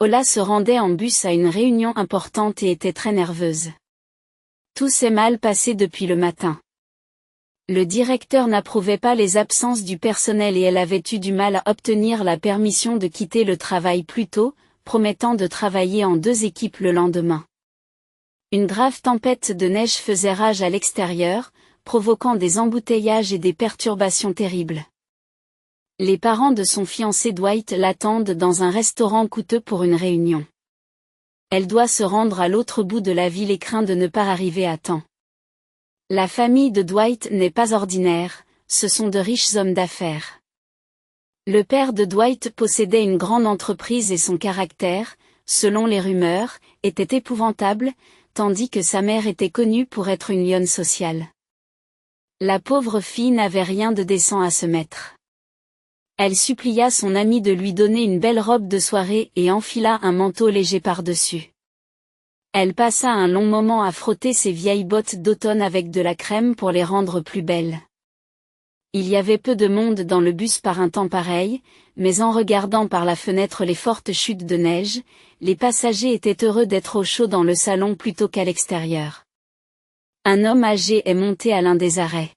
Ola se rendait en bus à une réunion importante et était très nerveuse. Tout s'est mal passé depuis le matin. Le directeur n'approuvait pas les absences du personnel et elle avait eu du mal à obtenir la permission de quitter le travail plus tôt, promettant de travailler en 2 équipes le lendemain. Une grave tempête de neige faisait rage à l'extérieur, provoquant des embouteillages et des perturbations terribles. Les parents de son fiancé Dwight l'attendent dans un restaurant coûteux pour une réunion. Elle doit se rendre à l'autre bout de la ville et craint de ne pas arriver à temps. La famille de Dwight n'est pas ordinaire, ce sont de riches hommes d'affaires. Le père de Dwight possédait une grande entreprise et son caractère, selon les rumeurs, était épouvantable, tandis que sa mère était connue pour être une lionne sociale. La pauvre fille n'avait rien de décent à se mettre. Elle supplia son amie de lui donner une belle robe de soirée et enfila un manteau léger par-dessus. Elle passa un long moment à frotter ses vieilles bottes d'automne avec de la crème pour les rendre plus belles. Il y avait peu de monde dans le bus par un temps pareil, mais en regardant par la fenêtre les fortes chutes de neige, les passagers étaient heureux d'être au chaud dans le salon plutôt qu'à l'extérieur. Un homme âgé est monté à l'un des arrêts.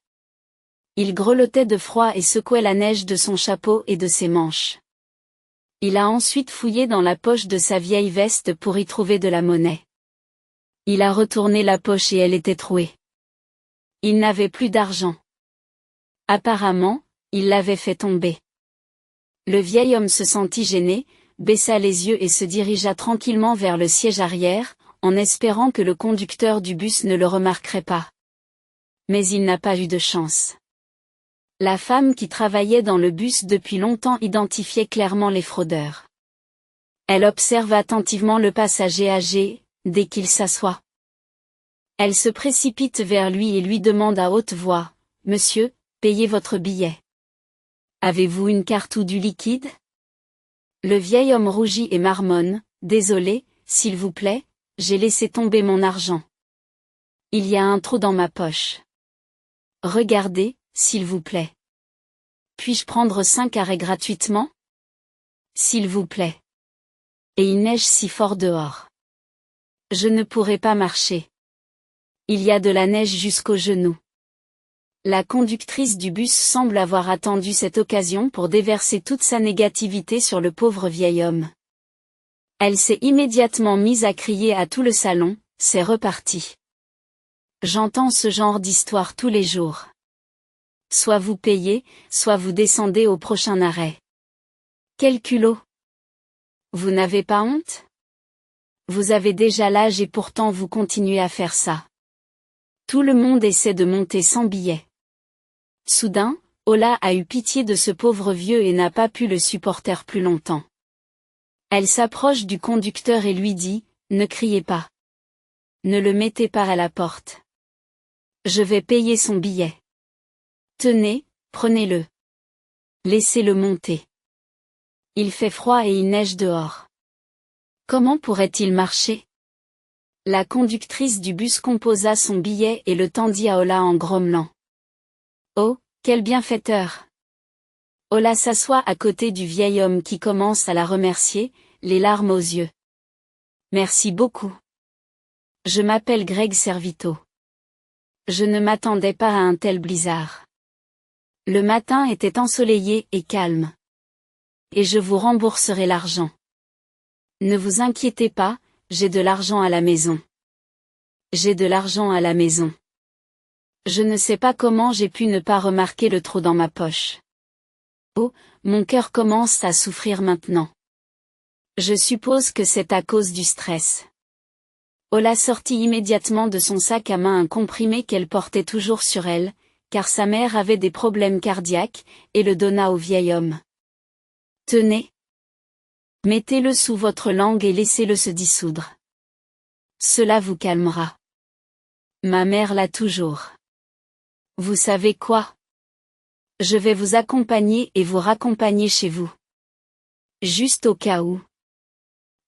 Il grelottait de froid et secouait la neige de son chapeau et de ses manches. Il a ensuite fouillé dans la poche de sa vieille veste pour y trouver de la monnaie. Il a retourné la poche et elle était trouée. Il n'avait plus d'argent. Apparemment, il l'avait fait tomber. Le vieil homme se sentit gêné, baissa les yeux et se dirigea tranquillement vers le siège arrière, en espérant que le conducteur du bus ne le remarquerait pas. Mais il n'a pas eu de chance. La femme qui travaillait dans le bus depuis longtemps identifiait clairement les fraudeurs. Elle observe attentivement le passager âgé, dès qu'il s'assoit. Elle se précipite vers lui et lui demande à haute voix, « Monsieur, payez votre billet. Avez-vous une carte ou du liquide ?» Le vieil homme rougit et marmonne, « Désolé, s'il vous plaît, j'ai laissé tomber mon argent. Il y a un trou dans ma poche. Regardez, s'il vous plaît. Puis-je prendre 5 arrêts gratuitement ? S'il vous plaît. Et il neige si fort dehors. Je ne pourrai pas marcher. Il y a de la neige jusqu'aux genoux. » La conductrice du bus semble avoir attendu cette occasion pour déverser toute sa négativité sur le pauvre vieil homme. Elle s'est immédiatement mise à crier à tout le salon, « C'est reparti. J'entends ce genre d'histoire tous les jours. Soit vous payez, soit vous descendez au prochain arrêt. Quel culot! Vous n'avez pas honte ? Vous avez déjà l'âge et pourtant vous continuez à faire ça. Tout le monde essaie de monter sans billet. » Soudain, Ola a eu pitié de ce pauvre vieux et n'a pas pu le supporter plus longtemps. Elle s'approche du conducteur et lui dit, « Ne criez pas. Ne le mettez pas à la porte. Je vais payer son billet. Tenez, prenez-le. Laissez-le monter. Il fait froid et il neige dehors. Comment pourrait-il marcher ? » La conductrice du bus composa son billet et le tendit à Ola en grommelant. « Oh, quel bienfaiteur !» Ola s'assoit à côté du vieil homme qui commence à la remercier, les larmes aux yeux. « Merci beaucoup. Je m'appelle Greg Servito. Je ne m'attendais pas à un tel blizzard. Le matin était ensoleillé et calme. Et je vous rembourserai l'argent. Ne vous inquiétez pas, j'ai de l'argent à la maison. J'ai de l'argent à la maison. Je ne sais pas comment j'ai pu ne pas remarquer le trou dans ma poche. Oh, mon cœur commence à souffrir maintenant. Je suppose que c'est à cause du stress. » Ola sortit immédiatement de son sac à main un comprimé qu'elle portait toujours sur elle, car sa mère avait des problèmes cardiaques, et le donna au vieil homme. « Tenez. Mettez-le sous votre langue et laissez-le se dissoudre. Cela vous calmera. Ma mère l'a toujours. Vous savez quoi ? Je vais vous accompagner et vous raccompagner chez vous. Juste au cas où.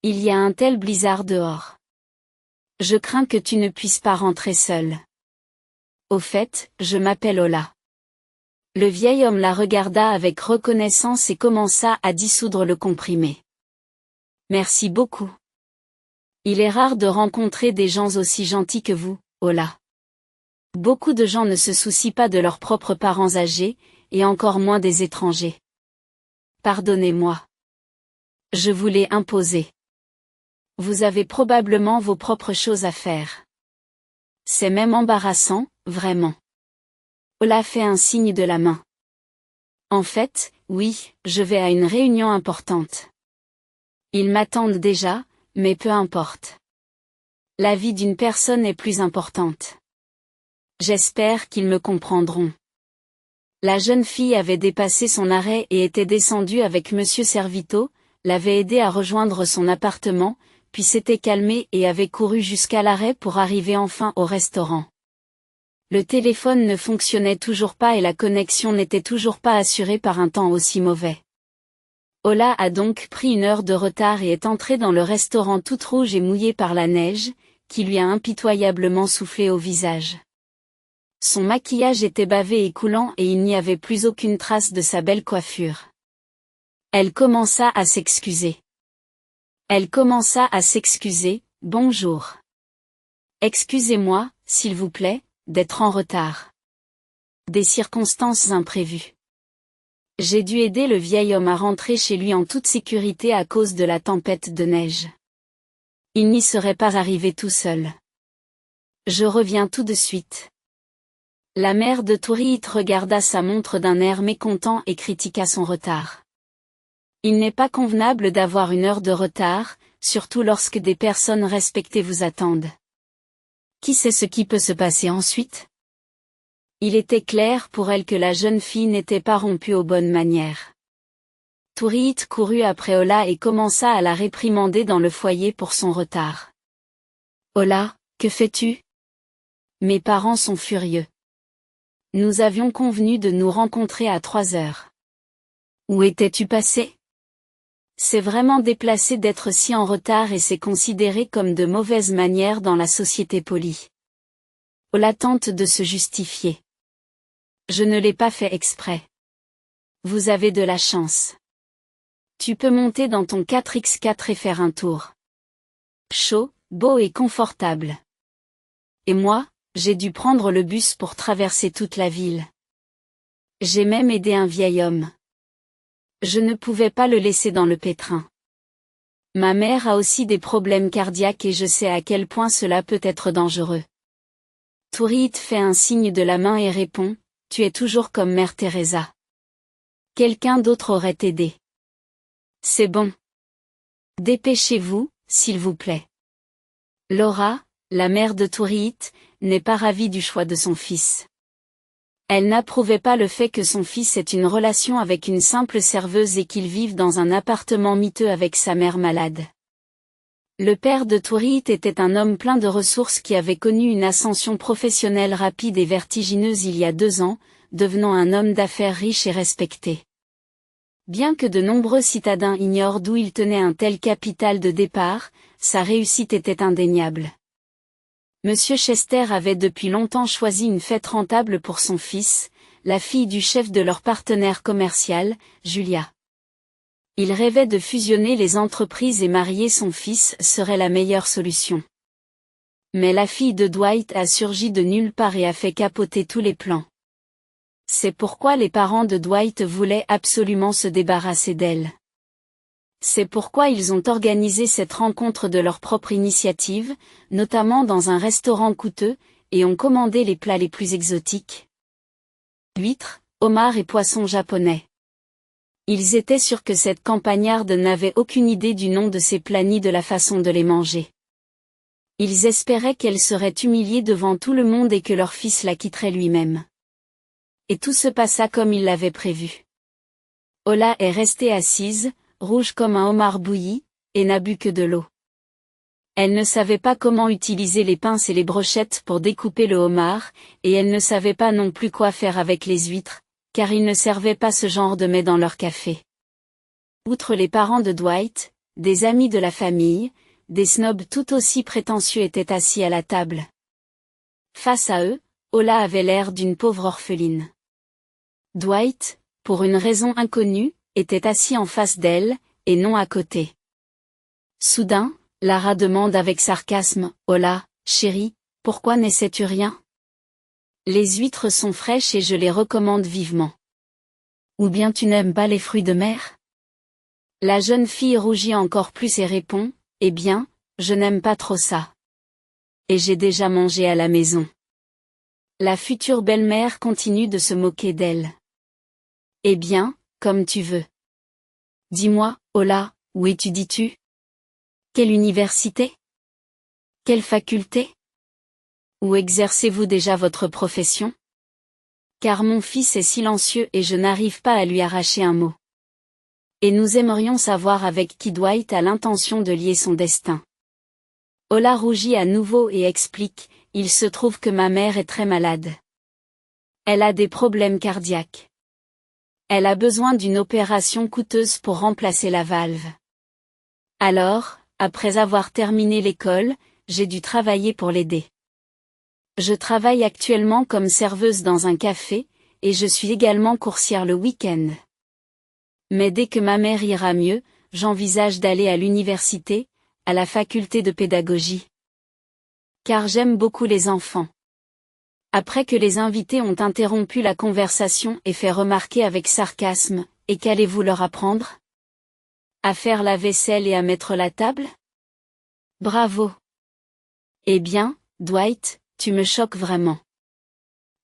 Il y a un tel blizzard dehors. Je crains que tu ne puisses pas rentrer seule. Au fait, je m'appelle Ola. » Le vieil homme la regarda avec reconnaissance et commença à dissoudre le comprimé. Merci beaucoup. Il est rare de rencontrer des gens aussi gentils que vous, Ola. Beaucoup de gens ne se soucient pas de leurs propres parents âgés, et encore moins des étrangers. Pardonnez-moi. Je vous l'ai imposé. Vous avez probablement vos propres choses à faire. C'est même embarrassant, vraiment. Ola fait un signe de la main. En fait, oui, je vais à une réunion importante. Ils m'attendent déjà, mais peu importe. La vie d'une personne est plus importante. J'espère qu'ils me comprendront. La jeune fille avait dépassé son arrêt et était descendue avec Monsieur Servito, l'avait aidé à rejoindre son appartement, puis s'était calmée et avait couru jusqu'à l'arrêt pour arriver enfin au restaurant. Le téléphone ne fonctionnait toujours pas et la connexion n'était toujours pas assurée par un temps aussi mauvais. Ola a donc pris 1 heure de retard et est entrée dans le restaurant toute rouge et mouillée par la neige, qui lui a impitoyablement soufflé au visage. Son maquillage était bavé et coulant et il n'y avait plus aucune trace de sa belle coiffure. Elle commença à s'excuser. Bonjour. Excusez-moi, s'il vous plaît, d'être en retard. Des circonstances imprévues. J'ai dû aider le vieil homme à rentrer chez lui en toute sécurité à cause de la tempête de neige. Il n'y serait pas arrivé tout seul. Je reviens tout de suite. La mère de Tourite regarda sa montre d'un air mécontent et critiqua son retard. Il n'est pas convenable d'avoir 1 heure de retard, surtout lorsque des personnes respectées vous attendent. Qui sait ce qui peut se passer ensuite? Il était clair pour elle que la jeune fille n'était pas rompue aux bonnes manières. Tourite courut après Ola et commença à la réprimander dans le foyer pour son retard. Ola, que fais-tu? Mes parents sont furieux. Nous avions convenu de nous rencontrer à 3 heures. Où étais-tu passé? C'est vraiment déplacé d'être si en retard et c'est considéré comme de mauvaises manières dans la société polie. Ola tente de se justifier. Je ne l'ai pas fait exprès. Vous avez de la chance. Tu peux monter dans ton 4x4 et faire un tour. Chaud, beau et confortable. Et moi, j'ai dû prendre le bus pour traverser toute la ville. J'ai même aidé un vieil homme. Je ne pouvais pas le laisser dans le pétrin. Ma mère a aussi des problèmes cardiaques et je sais à quel point cela peut être dangereux. Tourite fait un signe de la main et répond, tu es toujours comme Mère Teresa. Quelqu'un d'autre aurait aidé. C'est bon. Dépêchez-vous, s'il vous plaît. Laura, la mère de Tourite, n'est pas ravie du choix de son fils. Elle n'approuvait pas le fait que son fils ait une relation avec une simple serveuse et qu'il vive dans un appartement miteux avec sa mère malade. Le père de Tourite était un homme plein de ressources qui avait connu une ascension professionnelle rapide et vertigineuse il y a 2 ans, devenant un homme d'affaires riche et respecté. Bien que de nombreux citadins ignorent d'où il tenait un tel capital de départ, sa réussite était indéniable. Monsieur Chester avait depuis longtemps choisi une fête rentable pour son fils, la fille du chef de leur partenaire commercial, Julia. Il rêvait de fusionner les entreprises et marier son fils serait la meilleure solution. Mais la fille de Dwight a surgi de nulle part et a fait capoter tous les plans. C'est pourquoi les parents de Dwight voulaient absolument se débarrasser d'elle. C'est pourquoi ils ont organisé cette rencontre de leur propre initiative, notamment dans un restaurant coûteux, et ont commandé les plats les plus exotiques. Huîtres, homards et poissons japonais. Ils étaient sûrs que cette campagnarde n'avait aucune idée du nom de ces plats ni de la façon de les manger. Ils espéraient qu'elle serait humiliée devant tout le monde et que leur fils la quitterait lui-même. Et tout se passa comme il l'avait prévu. Ola est restée assise, rouge comme un homard bouilli, et n'a bu que de l'eau. Elle ne savait pas comment utiliser les pinces et les brochettes pour découper le homard, et elle ne savait pas non plus quoi faire avec les huîtres, car ils ne servaient pas ce genre de mets dans leur café. Outre les parents de Dwight, des amis de la famille, des snobs tout aussi prétentieux étaient assis à la table. Face à eux, Ola avait l'air d'une pauvre orpheline. Dwight, pour une raison inconnue, était assis en face d'elle, et non à côté. Soudain, Lara demande avec sarcasme, « Hola, chérie, pourquoi n'essaies-tu rien? Les huîtres sont fraîches et je les recommande vivement. Ou bien tu n'aimes pas les fruits de mer ?» La jeune fille rougit encore plus et répond, « Eh bien, je n'aime pas trop ça. Et j'ai déjà mangé à la maison. » La future belle-mère continue de se moquer d'elle. « Eh bien, comme tu veux. Dis-moi, Hola, où étudies-tu? Quelle université? Quelle faculté? Où exercez-vous déjà votre profession? Car mon fils est silencieux et je n'arrive pas à lui arracher un mot. Et nous aimerions savoir avec qui Dwight a l'intention de lier son destin. » Hola rougit à nouveau et explique, « Il se trouve que ma mère est très malade. Elle a des problèmes cardiaques. Elle a besoin d'une opération coûteuse pour remplacer la valve. Alors, après avoir terminé l'école, j'ai dû travailler pour l'aider. Je travaille actuellement comme serveuse dans un café, et je suis également coursière le week-end. Mais dès que ma mère ira mieux, j'envisage d'aller à l'université, à la faculté de pédagogie. Car j'aime beaucoup les enfants. » Après que les invités ont interrompu la conversation et fait remarquer avec sarcasme, « Et qu'allez-vous leur apprendre? À faire la vaisselle et à mettre la table? Bravo! Eh bien, Dwight, tu me choques vraiment. »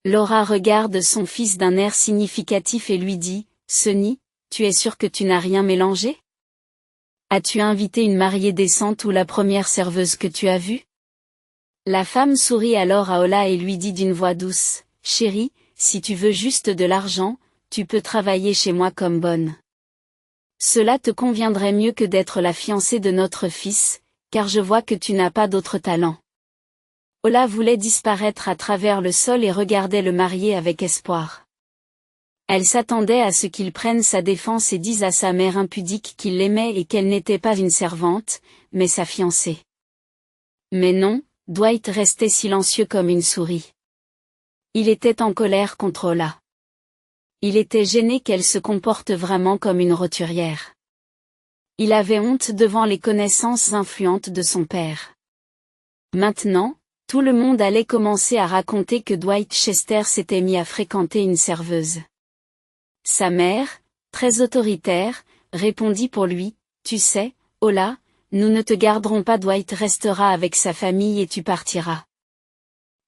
Laura regarde son fils d'un air significatif et lui dit, « Sonny, tu es sûr que tu n'as rien mélangé? As-tu invité une mariée décente ou la première serveuse que tu as vue? » La femme sourit alors à Hola et lui dit d'une voix douce, « Chérie, si tu veux juste de l'argent, tu peux travailler chez moi comme bonne. Cela te conviendrait mieux que d'être la fiancée de notre fils, car je vois que tu n'as pas d'autre talent. » Hola voulait disparaître à travers le sol et regardait le marié avec espoir. Elle s'attendait à ce qu'il prenne sa défense et dise à sa mère impudique qu'il l'aimait et qu'elle n'était pas une servante, mais sa fiancée. Mais non, Dwight restait silencieux comme une souris. Il était en colère contre Hola. Il était gêné qu'elle se comporte vraiment comme une roturière. Il avait honte devant les connaissances influentes de son père. Maintenant, tout le monde allait commencer à raconter que Dwight Chester s'était mis à fréquenter une serveuse. Sa mère, très autoritaire, répondit pour lui, « Tu sais, Hola, nous ne te garderons pas, Dwight restera avec sa famille et tu partiras.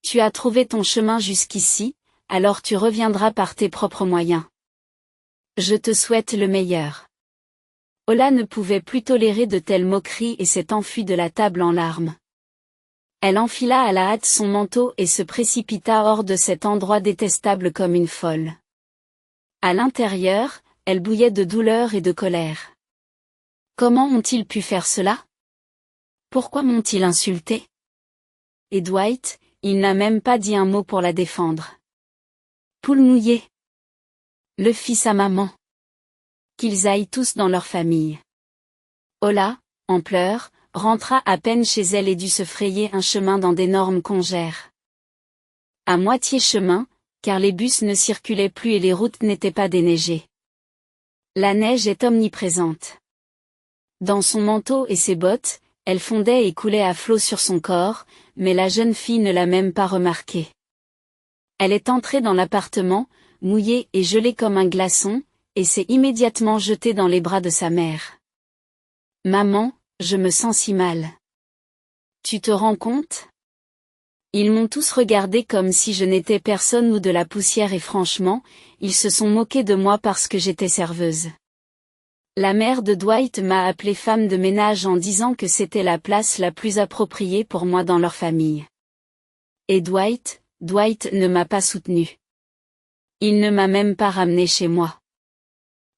Tu as trouvé ton chemin jusqu'ici, alors tu reviendras par tes propres moyens. Je te souhaite le meilleur. » Hola ne pouvait plus tolérer de telles moqueries et s'est enfuie de la table en larmes. Elle enfila à la hâte son manteau et se précipita hors de cet endroit détestable comme une folle. À l'intérieur, elle bouillait de douleur et de colère. Comment ont-ils pu faire cela? Pourquoi m'ont-ils insulté? Et Dwight, il n'a même pas dit un mot pour la défendre. Poule mouillée. Le fils à maman. Qu'ils aillent tous dans leur famille. Hola, en pleurs, rentra à peine chez elle et dut se frayer un chemin dans d'énormes congères. À moitié chemin, car les bus ne circulaient plus et les routes n'étaient pas déneigées. La neige est omniprésente. Dans son manteau et ses bottes, elle fondait et coulait à flots sur son corps, mais la jeune fille ne l'a même pas remarqué. Elle est entrée dans l'appartement, mouillée et gelée comme un glaçon, et s'est immédiatement jetée dans les bras de sa mère. « Maman, je me sens si mal. Tu te rends compte? Ils m'ont tous regardé comme si je n'étais personne ou de la poussière et franchement, ils se sont moqués de moi parce que j'étais serveuse. La mère de Dwight m'a appelée femme de ménage en disant que c'était la place la plus appropriée pour moi dans leur famille. Et Dwight ne m'a pas soutenue. Il ne m'a même pas ramenée chez moi.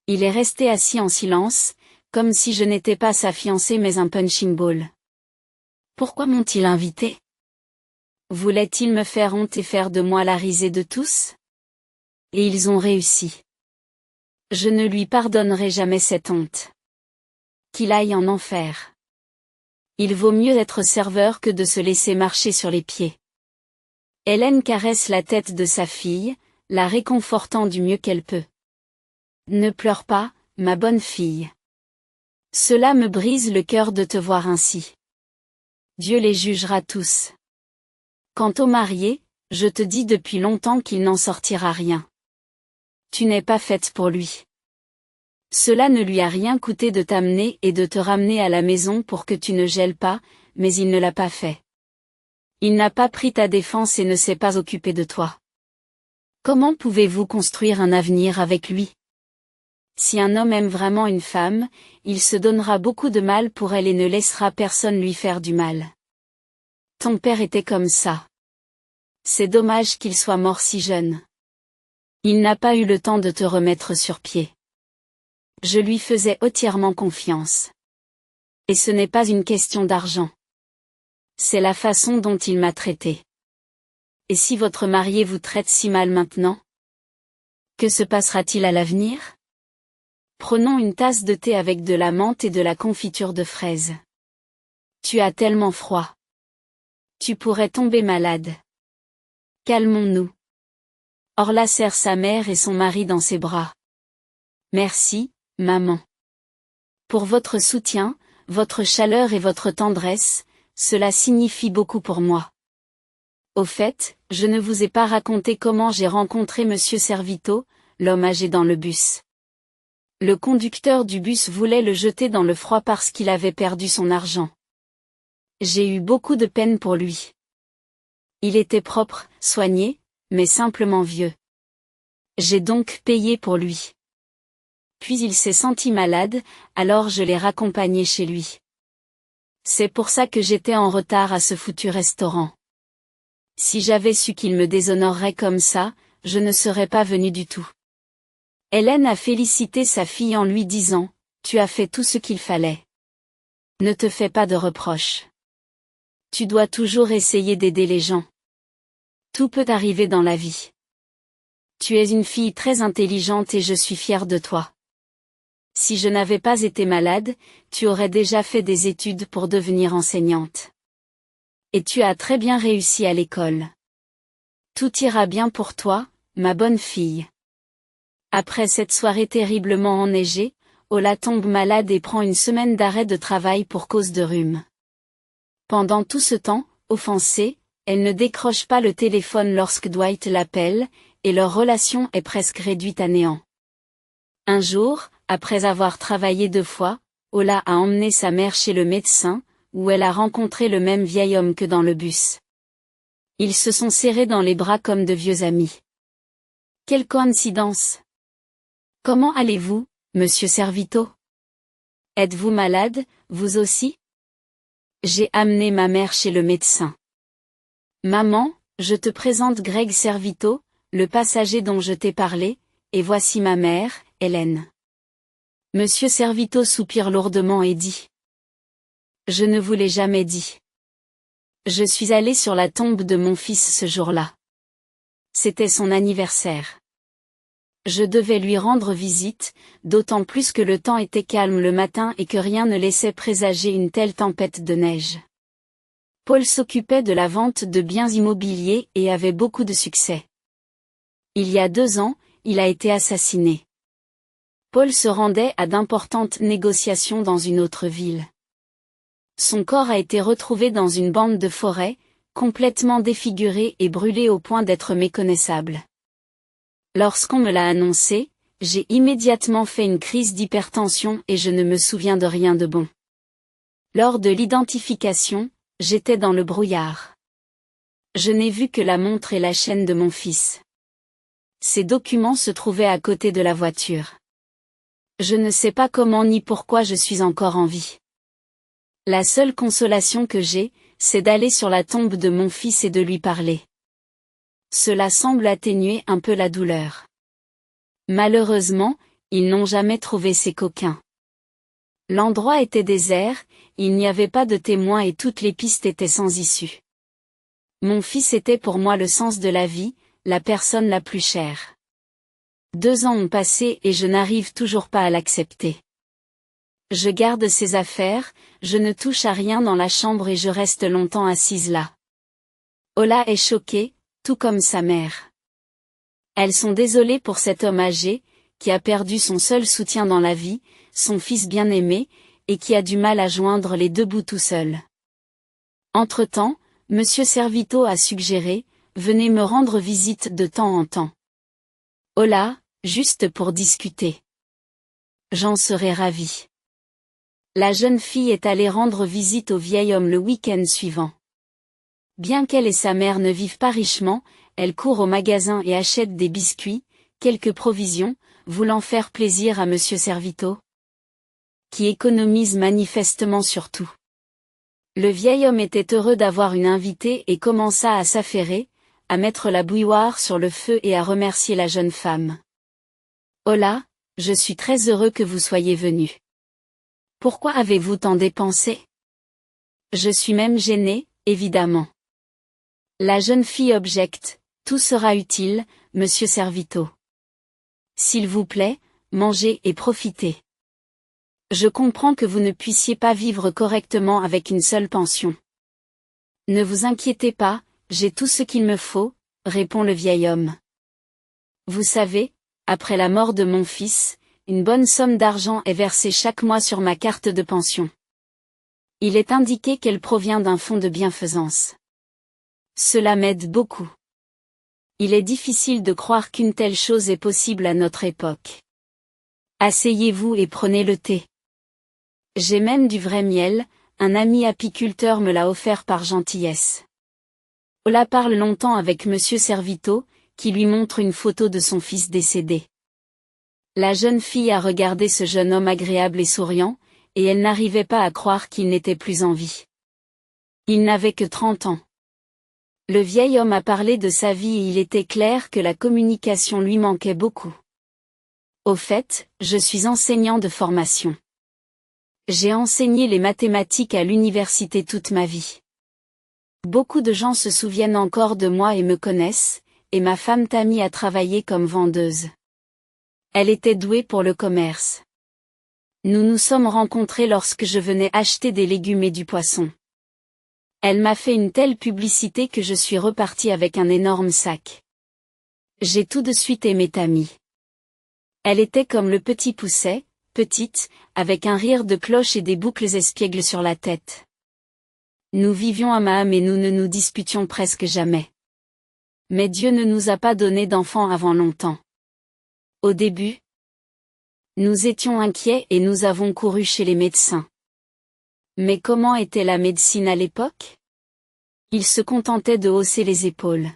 Il est resté assis en silence, comme si je n'étais pas sa fiancée mais un punching ball. Pourquoi m'ont-ils invité? Voulaient-ils me faire honte et faire de moi la risée de tous? Et ils ont réussi. Je ne lui pardonnerai jamais cette honte. Qu'il aille en enfer. Il vaut mieux être serveur que de se laisser marcher sur les pieds. Hélène caresse la tête de sa fille, la réconfortant du mieux qu'elle peut. Ne pleure pas, ma bonne fille. Cela me brise le cœur de te voir ainsi. Dieu les jugera tous. Quant au marié, je te dis depuis longtemps qu'il n'en sortira rien. Tu n'es pas faite pour lui. Cela ne lui a rien coûté de t'amener et de te ramener à la maison pour que tu ne gèles pas, mais il ne l'a pas fait. Il n'a pas pris ta défense et ne s'est pas occupé de toi. Comment pouvez-vous construire un avenir avec lui? Si un homme aime vraiment une femme, il se donnera beaucoup de mal pour elle et ne laissera personne lui faire du mal. Ton père était comme ça. C'est dommage qu'il soit mort si jeune. Il n'a pas eu le temps de te remettre sur pied. Je lui faisais entièrement confiance. Et ce n'est pas une question d'argent. C'est la façon dont il m'a traité. Et si votre marié vous traite si mal maintenant? Que se passera-t-il à l'avenir? Prenons une tasse de thé avec de la menthe et de la confiture de fraises. Tu as tellement froid. Tu pourrais tomber malade. Calmons-nous. Orla serre sa mère et son mari dans ses bras. Merci, maman. Pour votre soutien, votre chaleur et votre tendresse, cela signifie beaucoup pour moi. Au fait, je ne vous ai pas raconté comment j'ai rencontré Monsieur Servito, l'homme âgé dans le bus. Le conducteur du bus voulait le jeter dans le froid parce qu'il avait perdu son argent. J'ai eu beaucoup de peine pour lui. Il était propre, soigné, mais simplement vieux. J'ai donc payé pour lui. Puis il s'est senti malade, alors je l'ai raccompagné chez lui. C'est pour ça que j'étais en retard à ce foutu restaurant. Si j'avais su qu'il me déshonorerait comme ça, je ne serais pas venue du tout. Hélène a félicité sa fille en lui disant, « Tu as fait tout ce qu'il fallait. Ne te fais pas de reproches. Tu dois toujours essayer d'aider les gens. Tout peut arriver dans la vie. Tu es une fille très intelligente et je suis fière de toi. Si je n'avais pas été malade, tu aurais déjà fait des études pour devenir enseignante. Et tu as très bien réussi à l'école. Tout ira bien pour toi, ma bonne fille. » Après cette soirée terriblement enneigée, Ola tombe malade et prend une semaine d'arrêt de travail pour cause de rhume. Pendant tout ce temps, offensée, elle ne décroche pas le téléphone lorsque Dwight l'appelle, et leur relation est presque réduite à néant. Un jour, après avoir travaillé 2 fois, Ola a emmené sa mère chez le médecin, où elle a rencontré le même vieil homme que dans le bus. Ils se sont serrés dans les bras comme de vieux amis. Quelle coïncidence! Comment allez-vous, monsieur Servito? Êtes-vous malade, vous aussi? J'ai amené ma mère chez le médecin. Maman, je te présente Greg Servito, le passager dont je t'ai parlé, et voici ma mère, Hélène. Monsieur Servito soupire lourdement et dit. Je ne vous l'ai jamais dit. Je suis allé sur la tombe de mon fils ce jour-là. C'était son anniversaire. Je devais lui rendre visite, d'autant plus que le temps était calme le matin et que rien ne laissait présager une telle tempête de neige. Paul s'occupait de la vente de biens immobiliers et avait beaucoup de succès. Il y a 2 ans, il a été assassiné. Paul se rendait à d'importantes négociations dans une autre ville. Son corps a été retrouvé dans une bande de forêt, complètement défiguré et brûlé au point d'être méconnaissable. Lorsqu'on me l'a annoncé, j'ai immédiatement fait une crise d'hypertension et je ne me souviens de rien de bon. Lors de l'identification, j'étais dans le brouillard. Je n'ai vu que la montre et la chaîne de mon fils. Ces documents se trouvaient à côté de la voiture. Je ne sais pas comment ni pourquoi je suis encore en vie. La seule consolation que j'ai, c'est d'aller sur la tombe de mon fils et de lui parler. Cela semble atténuer un peu la douleur. Malheureusement, ils n'ont jamais trouvé ces coquins. L'endroit était désert, il n'y avait pas de témoins et toutes les pistes étaient sans issue. Mon fils était pour moi le sens de la vie, la personne la plus chère. 2 ans ont passé et je n'arrive toujours pas à l'accepter. Je garde ses affaires, je ne touche à rien dans la chambre et je reste longtemps assise là. Ola est choquée, tout comme sa mère. Elles sont désolées pour cet homme âgé, qui a perdu son seul soutien dans la vie, son fils bien-aimé, et qui a du mal à joindre les deux bouts tout seul. Entre-temps, Monsieur Servito a suggéré, venez me rendre visite de temps en temps. Oh là, juste pour discuter. J'en serais ravie. La jeune fille est allée rendre visite au vieil homme le week-end suivant. Bien qu'elle et sa mère ne vivent pas richement, elle court au magasin et achète des biscuits, quelques provisions, voulant faire plaisir à Monsieur Servito, qui économise manifestement sur tout. Le vieil homme était heureux d'avoir une invitée et commença à s'affairer, à mettre la bouilloire sur le feu et à remercier la jeune femme. « Oh là, je suis très heureux que vous soyez venu. Pourquoi avez-vous tant dépensé ? Je suis même gêné, évidemment. » La jeune fille objecte, « Tout sera utile, Monsieur Servito. S'il vous plaît, mangez et profitez. Je comprends que vous ne puissiez pas vivre correctement avec une seule pension. » « Ne vous inquiétez pas, j'ai tout ce qu'il me faut, » répond le vieil homme. « Vous savez, après la mort de mon fils, une bonne somme d'argent est versée chaque mois sur ma carte de pension. Il est indiqué qu'elle provient d'un fonds de bienfaisance. Cela m'aide beaucoup. Il est difficile de croire qu'une telle chose est possible à notre époque. Asseyez-vous et prenez le thé. J'ai même du vrai miel, un ami apiculteur me l'a offert par gentillesse. Ola parle longtemps avec Monsieur Servito, qui lui montre une photo de son fils décédé. La jeune fille a regardé ce jeune homme agréable et souriant, et elle n'arrivait pas à croire qu'il n'était plus en vie. Il n'avait que 30 ans. Le vieil homme a parlé de sa vie et il était clair que la communication lui manquait beaucoup. Au fait, je suis enseignant de formation. J'ai enseigné les mathématiques à l'université toute ma vie. Beaucoup de gens se souviennent encore de moi et me connaissent, et ma femme Tammy a travaillé comme vendeuse. Elle était douée pour le commerce. Nous nous sommes rencontrés lorsque je venais acheter des légumes et du poisson. Elle m'a fait une telle publicité que je suis reparti avec un énorme sac. J'ai tout de suite aimé Tammy. Elle était comme le petit Pousset, petite, avec un rire de cloche et des boucles espiègles sur la tête. Nous vivions à Maham et nous ne nous disputions presque jamais. Mais Dieu ne nous a pas donné d'enfants avant longtemps. Au début, nous étions inquiets et nous avons couru chez les médecins. Mais comment était la médecine à l'époque ? Ils se contentaient de hausser les épaules.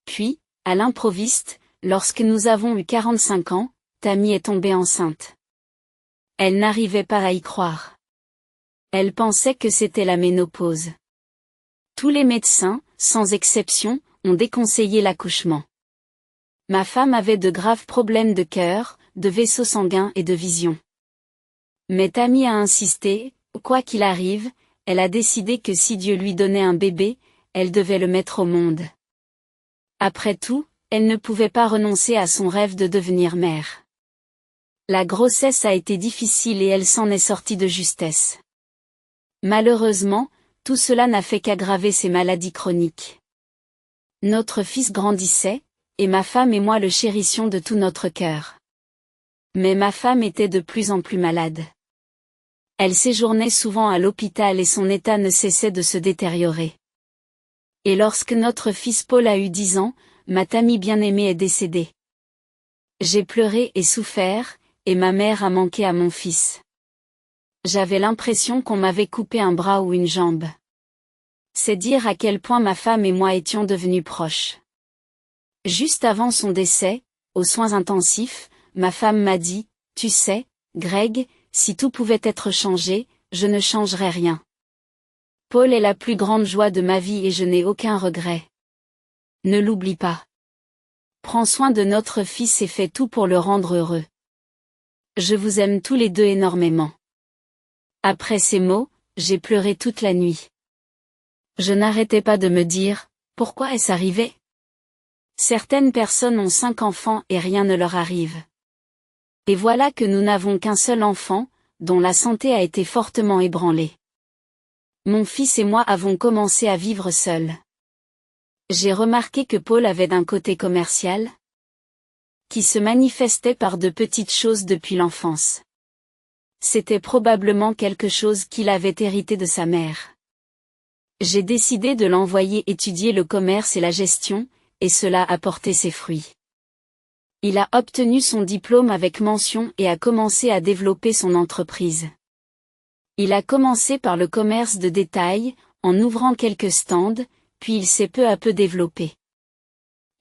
Puis, à l'improviste, lorsque nous avons eu 45 ans, Tammy est tombée enceinte. Elle n'arrivait pas à y croire. Elle pensait que c'était la ménopause. Tous les médecins, sans exception, ont déconseillé l'accouchement. Ma femme avait de graves problèmes de cœur, de vaisseaux sanguins et de vision. Mais Tammy a insisté, quoi qu'il arrive, elle a décidé que si Dieu lui donnait un bébé, elle devait le mettre au monde. Après tout, elle ne pouvait pas renoncer à son rêve de devenir mère. La grossesse a été difficile et elle s'en est sortie de justesse. Malheureusement, tout cela n'a fait qu'aggraver ses maladies chroniques. Notre fils grandissait, et ma femme et moi le chérissions de tout notre cœur. Mais ma femme était de plus en plus malade. Elle séjournait souvent à l'hôpital et son état ne cessait de se détériorer. Et lorsque notre fils Paul a eu 10 ans, ma Tammy bien-aimée est décédée. J'ai pleuré et souffert, et ma mère a manqué à mon fils. J'avais l'impression qu'on m'avait coupé un bras ou une jambe. C'est dire à quel point ma femme et moi étions devenus proches. Juste avant son décès, aux soins intensifs, ma femme m'a dit, « Tu sais, Greg, si tout pouvait être changé, je ne changerais rien. Paul est la plus grande joie de ma vie et je n'ai aucun regret. Ne l'oublie pas. Prends soin de notre fils et fais tout pour le rendre heureux. Je vous aime tous les deux énormément. » Après ces mots, j'ai pleuré toute la nuit. Je n'arrêtais pas de me dire, pourquoi est-ce arrivé ? Certaines personnes ont 5 enfants et rien ne leur arrive. Et voilà que nous n'avons qu'un seul enfant, dont la santé a été fortement ébranlée. Mon fils et moi avons commencé à vivre seuls. J'ai remarqué que Paul avait d'un côté commercial, qui se manifestait par de petites choses depuis l'enfance. C'était probablement quelque chose qu'il avait hérité de sa mère. J'ai décidé de l'envoyer étudier le commerce et la gestion, et cela a porté ses fruits. Il a obtenu son diplôme avec mention et a commencé à développer son entreprise. Il a commencé par le commerce de détail, en ouvrant quelques stands, puis il s'est peu à peu développé.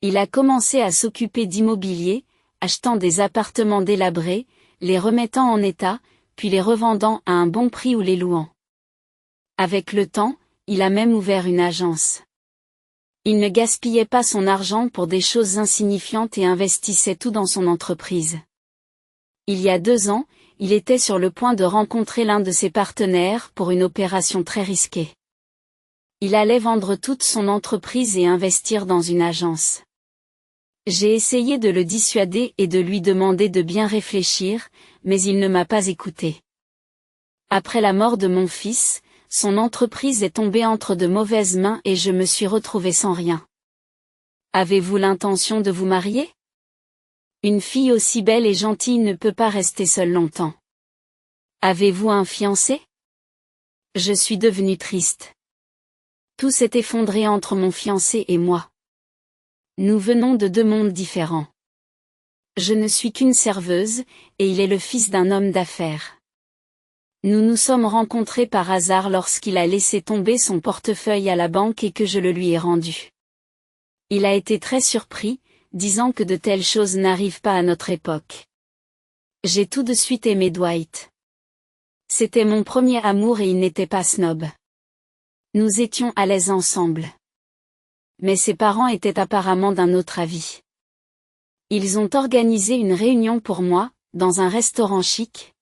Il a commencé à s'occuper d'immobilier, achetant des appartements délabrés, les remettant en état, puis les revendant à un bon prix ou les louant. Avec le temps, il a même ouvert une agence. Il ne gaspillait pas son argent pour des choses insignifiantes et investissait tout dans son entreprise. Il y a 2 ans, il était sur le point de rencontrer l'un de ses partenaires pour une opération très risquée. Il allait vendre toute son entreprise et investir dans une agence. J'ai essayé de le dissuader et de lui demander de bien réfléchir, mais il ne m'a pas écouté. Après la mort de mon fils, son entreprise est tombée entre de mauvaises mains et je me suis retrouvée sans rien. Avez-vous l'intention de vous marier? Une fille aussi belle et gentille ne peut pas rester seule longtemps. Avez-vous un fiancé? Je suis devenue triste. Tout s'est effondré entre mon fiancé et moi. Nous venons de 2 mondes différents. Je ne suis qu'une serveuse, et il est le fils d'un homme d'affaires. Nous nous sommes rencontrés par hasard lorsqu'il a laissé tomber son portefeuille à la banque et que je le lui ai rendu. Il a été très surpris, disant que de telles choses n'arrivent pas à notre époque. J'ai tout de suite aimé Dwight. C'était mon premier amour et il n'était pas snob. Nous étions à l'aise ensemble. Mais ses parents étaient apparemment d'un autre avis. Ils ont organisé une réunion pour moi, dans un restaurant chic.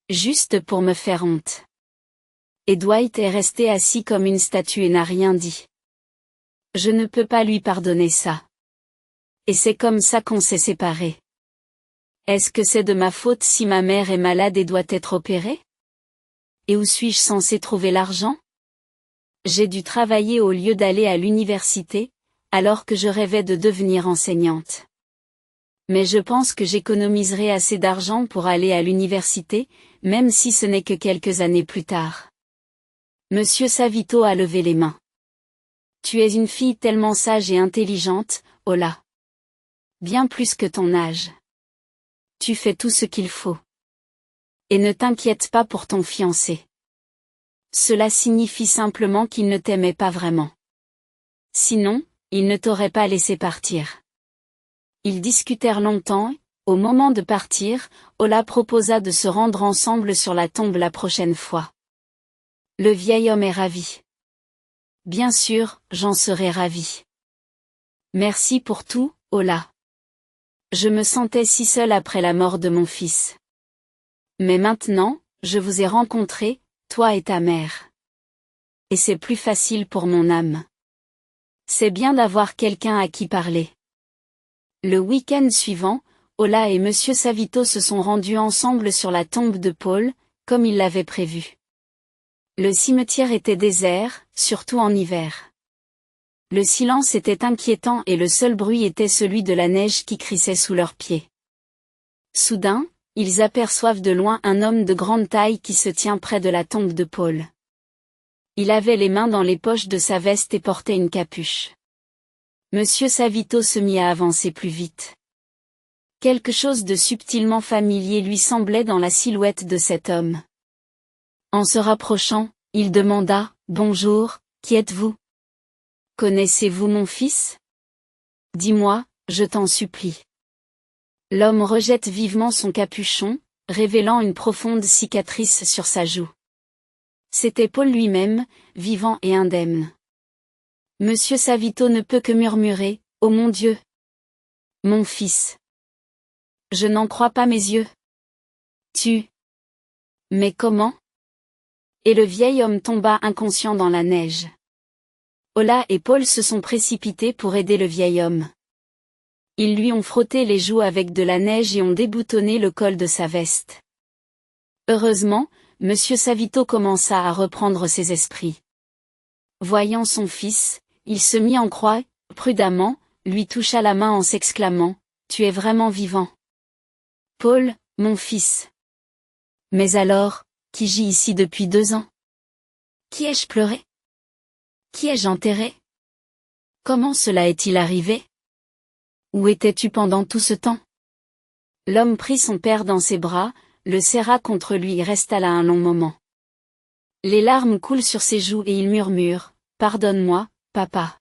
Juste pour me faire honte. Et Dwight est resté assis comme une statue et n'a rien dit. Je ne peux pas lui pardonner ça. Et c'est comme ça qu'on s'est séparés. Est-ce que c'est de ma faute si ma mère est malade et doit être opérée? Et où suis-je censé trouver l'argent? J'ai dû travailler au lieu d'aller à l'université, alors que je rêvais de devenir enseignante. Mais je pense que j'économiserai assez d'argent pour aller à l'université, même si ce n'est que quelques années plus tard. Monsieur Savito a levé les mains. Tu es une fille tellement sage et intelligente, Ola. Bien plus que ton âge. Tu fais tout ce qu'il faut. Et ne t'inquiète pas pour ton fiancé. Cela signifie simplement qu'il ne t'aimait pas vraiment. Sinon, il ne t'aurait pas laissé partir. Ils discutèrent longtemps, au moment de partir, Ola proposa de se rendre ensemble sur la tombe la prochaine fois. Le vieil homme est ravi. Bien sûr, j'en serai ravi. Merci pour tout, Ola. Je me sentais si seule après la mort de mon fils. Mais maintenant, je vous ai rencontrés, toi et ta mère. Et c'est plus facile pour mon âme. C'est bien d'avoir quelqu'un à qui parler. Le week-end suivant, Ola et Monsieur Savito se sont rendus ensemble sur la tombe de Paul, comme ils l'avaient prévu. Le cimetière était désert, surtout en hiver. Le silence était inquiétant et le seul bruit était celui de la neige qui crissait sous leurs pieds. Soudain, ils aperçoivent de loin un homme de grande taille qui se tient près de la tombe de Paul. Il avait les mains dans les poches de sa veste et portait une capuche. Monsieur Savito se mit à avancer plus vite. Quelque chose de subtilement familier lui semblait dans la silhouette de cet homme. En se rapprochant, il demanda, « Bonjour, qui êtes-vous? Connaissez-vous mon fils? Dis-moi, je t'en supplie. » L'homme rejette vivement son capuchon, révélant une profonde cicatrice sur sa joue. C'était Paul lui-même, vivant et indemne. Monsieur Savito ne peut que murmurer, « Oh mon Dieu! Mon fils! Je n'en crois pas mes yeux! Tu! Mais comment? » Et le vieil homme tomba inconscient dans la neige. Ola et Paul se sont précipités pour aider le vieil homme. Ils lui ont frotté les joues avec de la neige et ont déboutonné le col de sa veste. Heureusement, Monsieur Savito commença à reprendre ses esprits. Voyant son fils, il se mit en croix, prudemment, lui toucha la main en s'exclamant, « Tu es vraiment vivant. Paul, mon fils. » Mais alors, qui gît ici depuis 2 ans? Qui ai-je pleuré? Qui ai-je enterré? Comment cela est-il arrivé? Où étais-tu pendant tout ce temps? L'homme prit son père dans ses bras, le serra contre lui et resta là un long moment. Les larmes coulent sur ses joues et il murmure, « Pardonne-moi, papa.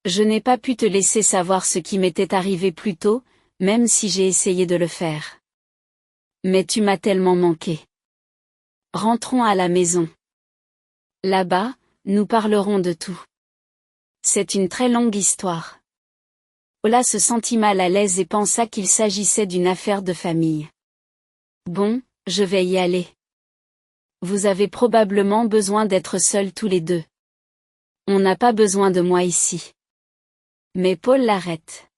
Je n'ai pas pu te laisser savoir ce qui m'était arrivé plus tôt, même si j'ai essayé de le faire. Mais tu m'as tellement manqué. Rentrons à la maison. Là-bas, nous parlerons de tout. C'est une très longue histoire. » Ola se sentit mal à l'aise et pensa qu'il s'agissait d'une affaire de famille. Bon, je vais y aller. Vous avez probablement besoin d'être seuls tous les deux. On n'a pas besoin de moi ici. Mais Paul l'arrête.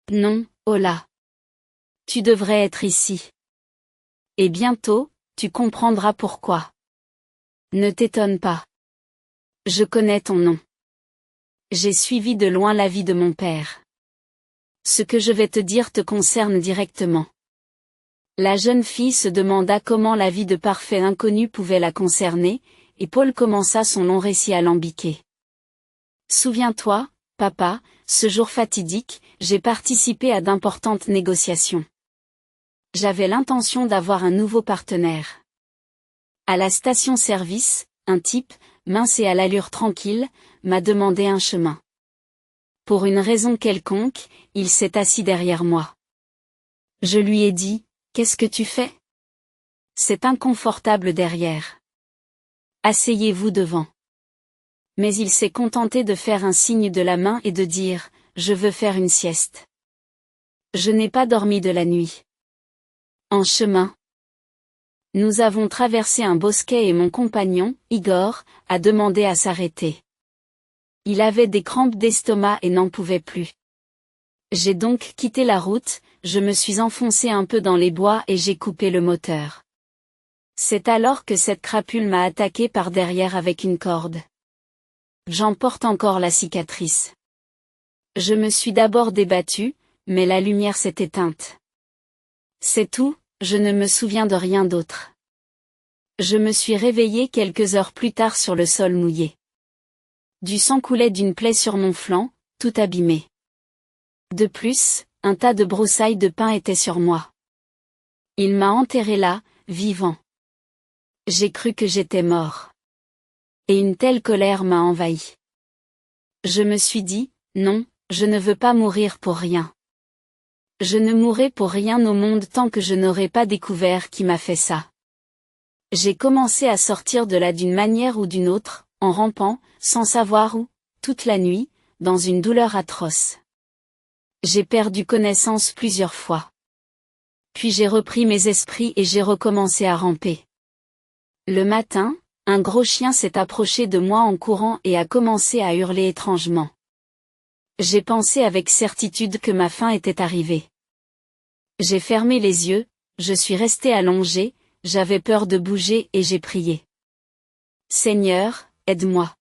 Non, Ola. Tu devrais être ici. Et bientôt, tu comprendras pourquoi. Ne t'étonne pas. Je connais ton nom. J'ai suivi de loin la vie de mon père. Ce que je vais te dire te concerne directement. La jeune fille se demanda comment la vie de parfait inconnu pouvait la concerner, et Paul commença son long récit alambiqué. Souviens-toi, papa, ce jour fatidique, j'ai participé à d'importantes négociations. J'avais l'intention d'avoir un nouveau partenaire. À la station-service, un type, mince et à l'allure tranquille, m'a demandé un chemin. Pour une raison quelconque, il s'est assis derrière moi. Je lui ai dit, « Qu'est-ce que tu fais? C'est inconfortable derrière. Asseyez-vous devant. » Mais il s'est contenté de faire un signe de la main et de dire, « Je veux faire une sieste. » Je n'ai pas dormi de la nuit. En chemin, nous avons traversé un bosquet et mon compagnon, Igor, a demandé à s'arrêter. Il avait des crampes d'estomac et n'en pouvait plus. J'ai donc quitté la route, je me suis enfoncé un peu dans les bois et j'ai coupé le moteur. C'est alors que cette crapule m'a attaqué par derrière avec une corde. J'en porte encore la cicatrice. Je me suis d'abord débattu, mais la lumière s'est éteinte. C'est tout, je ne me souviens de rien d'autre. Je me suis réveillé quelques heures plus tard sur le sol mouillé. Du sang coulait d'une plaie sur mon flanc, tout abîmé. De plus, un tas de broussailles de pin était sur moi. Il m'a enterré là, vivant. J'ai cru que j'étais mort. Et une telle colère m'a envahi. Je me suis dit, non, je ne veux pas mourir pour rien. Je ne mourrai pour rien au monde tant que je n'aurai pas découvert qui m'a fait ça. J'ai commencé à sortir de là d'une manière ou d'une autre, en rampant, sans savoir où, toute la nuit, dans une douleur atroce. J'ai perdu connaissance plusieurs fois. Puis j'ai repris mes esprits et j'ai recommencé à ramper. Le matin, un gros chien s'est approché de moi en courant et a commencé à hurler étrangement. J'ai pensé avec certitude que ma fin était arrivée. J'ai fermé les yeux, je suis resté allongé, j'avais peur de bouger et j'ai prié. Seigneur, aide-moi.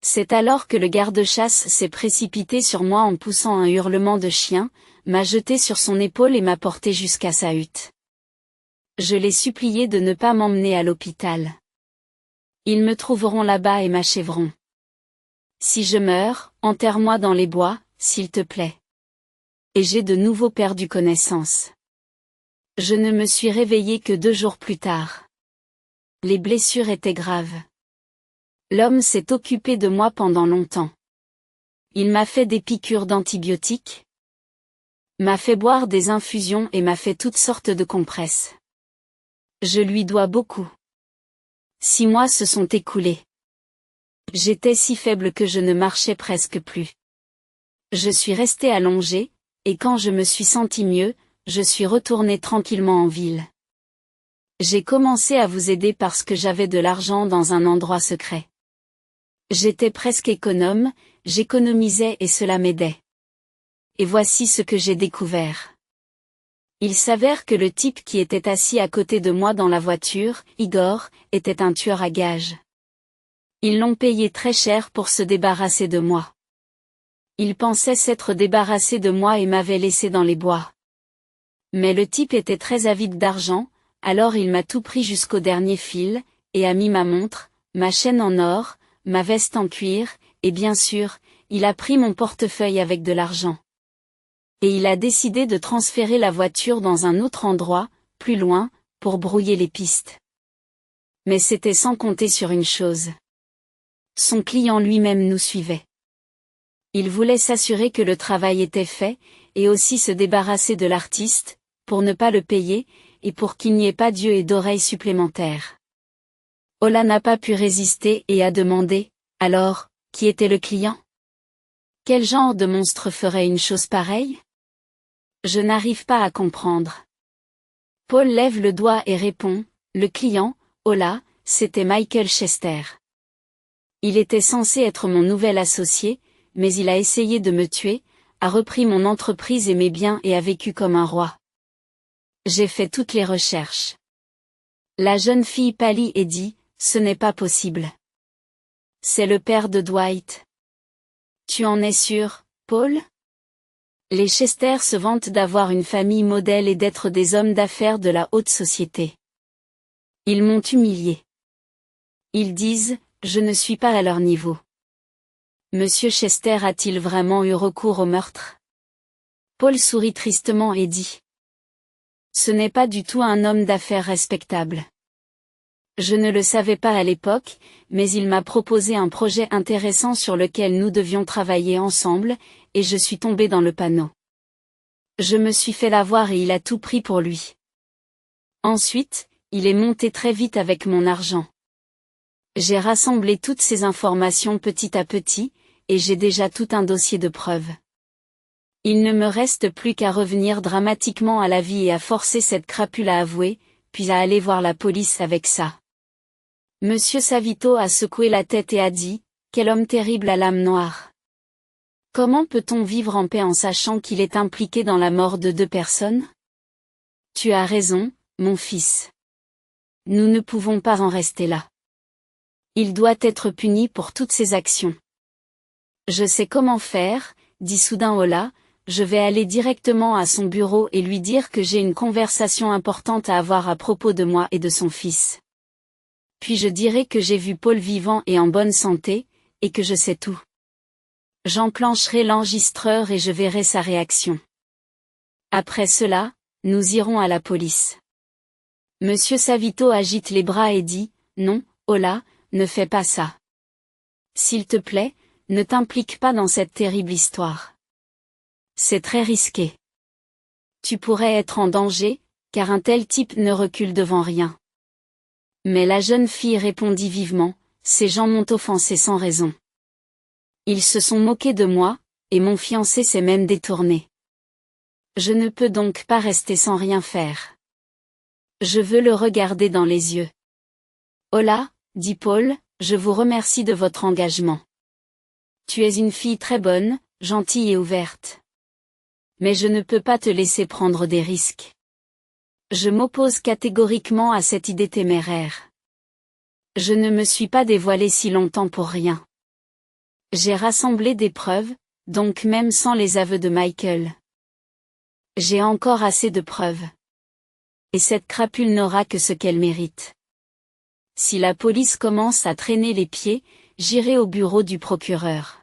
C'est alors que le garde-chasse s'est précipité sur moi en poussant un hurlement de chien, m'a jeté sur son épaule et m'a porté jusqu'à sa hutte. Je l'ai supplié de ne pas m'emmener à l'hôpital. Ils me trouveront là-bas et m'achèveront. Si je meurs, enterre-moi dans les bois, s'il te plaît. Et j'ai de nouveau perdu connaissance. Je ne me suis réveillé que 2 jours plus tard. Les blessures étaient graves. L'homme s'est occupé de moi pendant longtemps. Il m'a fait des piqûres d'antibiotiques, m'a fait boire des infusions et m'a fait toutes sortes de compresses. Je lui dois beaucoup. 6 mois se sont écoulés. J'étais si faible que je ne marchais presque plus. Je suis resté allongé, et quand je me suis senti mieux, je suis retourné tranquillement en ville. J'ai commencé à vous aider parce que j'avais de l'argent dans un endroit secret. J'étais presque économe, j'économisais et cela m'aidait. Et voici ce que j'ai découvert. Il s'avère que le type qui était assis à côté de moi dans la voiture, Igor, était un tueur à gages. Ils l'ont payé très cher pour se débarrasser de moi. Il pensait s'être débarrassé de moi et m'avait laissé dans les bois. Mais le type était très avide d'argent, alors il m'a tout pris jusqu'au dernier fil, et a mis ma montre, ma chaîne en or, ma veste en cuir, et bien sûr, il a pris mon portefeuille avec de l'argent. Et il a décidé de transférer la voiture dans un autre endroit, plus loin, pour brouiller les pistes. Mais c'était sans compter sur une chose. Son client lui-même nous suivait. Il voulait s'assurer que le travail était fait, et aussi se débarrasser de l'artiste, pour ne pas le payer, et pour qu'il n'y ait pas d'yeux et d'oreilles supplémentaires. Ola n'a pas pu résister et a demandé, alors, qui était le client? Quel genre de monstre ferait une chose pareille? Je n'arrive pas à comprendre. Paul lève le doigt et répond, le client, Ola, c'était Michael Chester. Il était censé être mon nouvel associé, mais il a essayé de me tuer, a repris mon entreprise et mes biens et a vécu comme un roi. J'ai fait toutes les recherches. La jeune fille pâlit et dit, ce n'est pas possible. C'est le père de Dwight. Tu en es sûr, Paul? Les Chester se vantent d'avoir une famille modèle et d'être des hommes d'affaires de la haute société. Ils m'ont humilié. Ils disent, je ne suis pas à leur niveau. Monsieur Chester a-t-il vraiment eu recours au meurtre? Paul sourit tristement et dit. Ce n'est pas du tout un homme d'affaires respectable. Je ne le savais pas à l'époque, mais il m'a proposé un projet intéressant sur lequel nous devions travailler ensemble, et je suis tombé dans le panneau. Je me suis fait l'avoir et il a tout pris pour lui. Ensuite, il est monté très vite avec mon argent. J'ai rassemblé toutes ces informations petit à petit, et j'ai déjà tout un dossier de preuves. Il ne me reste plus qu'à revenir dramatiquement à la vie et à forcer cette crapule à avouer, puis à aller voir la police avec ça. Monsieur Savito a secoué la tête et a dit, quel homme terrible à l'âme noire. Comment peut-on vivre en paix en sachant qu'il est impliqué dans la mort de 2 personnes? Tu as raison, mon fils. Nous ne pouvons pas en rester là. Il doit être puni pour toutes ses actions. Je sais comment faire, dit soudain Ola, je vais aller directement à son bureau et lui dire que j'ai une conversation importante à avoir à propos de moi et de son fils. Puis je dirai que j'ai vu Paul vivant et en bonne santé, et que je sais tout. J'enclencherai l'enregistreur et je verrai sa réaction. Après cela, nous irons à la police. Monsieur Savito agite les bras et dit, non, Ola, ne fais pas ça. S'il te plaît, ne t'implique pas dans cette terrible histoire. C'est très risqué. Tu pourrais être en danger, car un tel type ne recule devant rien. Mais la jeune fille répondit vivement, ces gens m'ont offensé sans raison. Ils se sont moqués de moi, et mon fiancé s'est même détourné. Je ne peux donc pas rester sans rien faire. Je veux le regarder dans les yeux. Ola, dit Paul, je vous remercie de votre engagement. Tu es une fille très bonne, gentille et ouverte. Mais je ne peux pas te laisser prendre des risques. Je m'oppose catégoriquement à cette idée téméraire. Je ne me suis pas dévoilée si longtemps pour rien. J'ai rassemblé des preuves, donc même sans les aveux de Michael. J'ai encore assez de preuves. Et cette crapule n'aura que ce qu'elle mérite. Si la police commence à traîner les pieds, j'irai au bureau du procureur.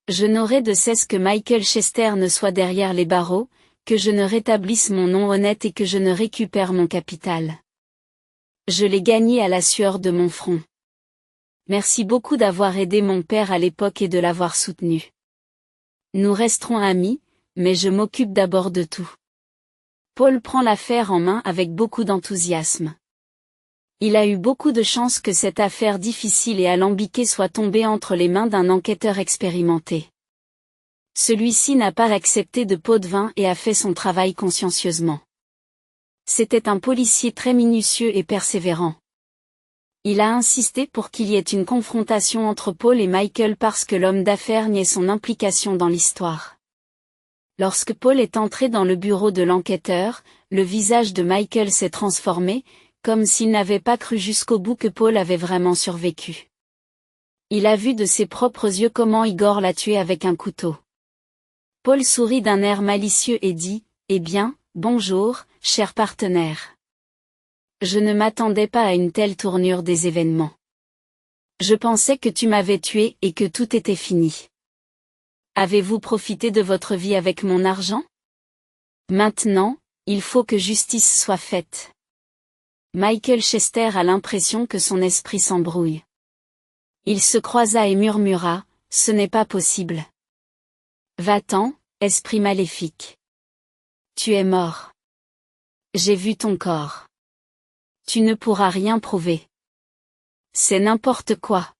Je n'aurai de cesse que Michael Chester ne soit derrière les barreaux, que je ne rétablisse mon nom honnête et que je ne récupère mon capital. Je l'ai gagné à la sueur de mon front. Merci beaucoup d'avoir aidé mon père à l'époque et de l'avoir soutenu. Nous resterons amis, mais je m'occupe d'abord de tout. Paul prend l'affaire en main avec beaucoup d'enthousiasme. Il a eu beaucoup de chance que cette affaire difficile et alambiquée soit tombée entre les mains d'un enquêteur expérimenté. Celui-ci n'a pas accepté de pot de vin et a fait son travail consciencieusement. C'était un policier très minutieux et persévérant. Il a insisté pour qu'il y ait une confrontation entre Paul et Michael parce que l'homme d'affaires niait son implication dans l'histoire. Lorsque Paul est entré dans le bureau de l'enquêteur, le visage de Michael s'est transformé, comme s'il n'avait pas cru jusqu'au bout que Paul avait vraiment survécu. Il a vu de ses propres yeux comment Igor l'a tué avec un couteau. Paul sourit d'un air malicieux et dit, « Eh bien, bonjour, cher partenaire. Je ne m'attendais pas à une telle tournure des événements. Je pensais que tu m'avais tué et que tout était fini. Avez-vous profité de votre vie avec mon argent? Maintenant, il faut que justice soit faite. Michael Chester a l'impression que son esprit s'embrouille. Il se croisa et murmura, « Ce n'est pas possible. Va-t'en, esprit maléfique. Tu es mort. J'ai vu ton corps. Tu ne pourras rien prouver. C'est n'importe quoi. »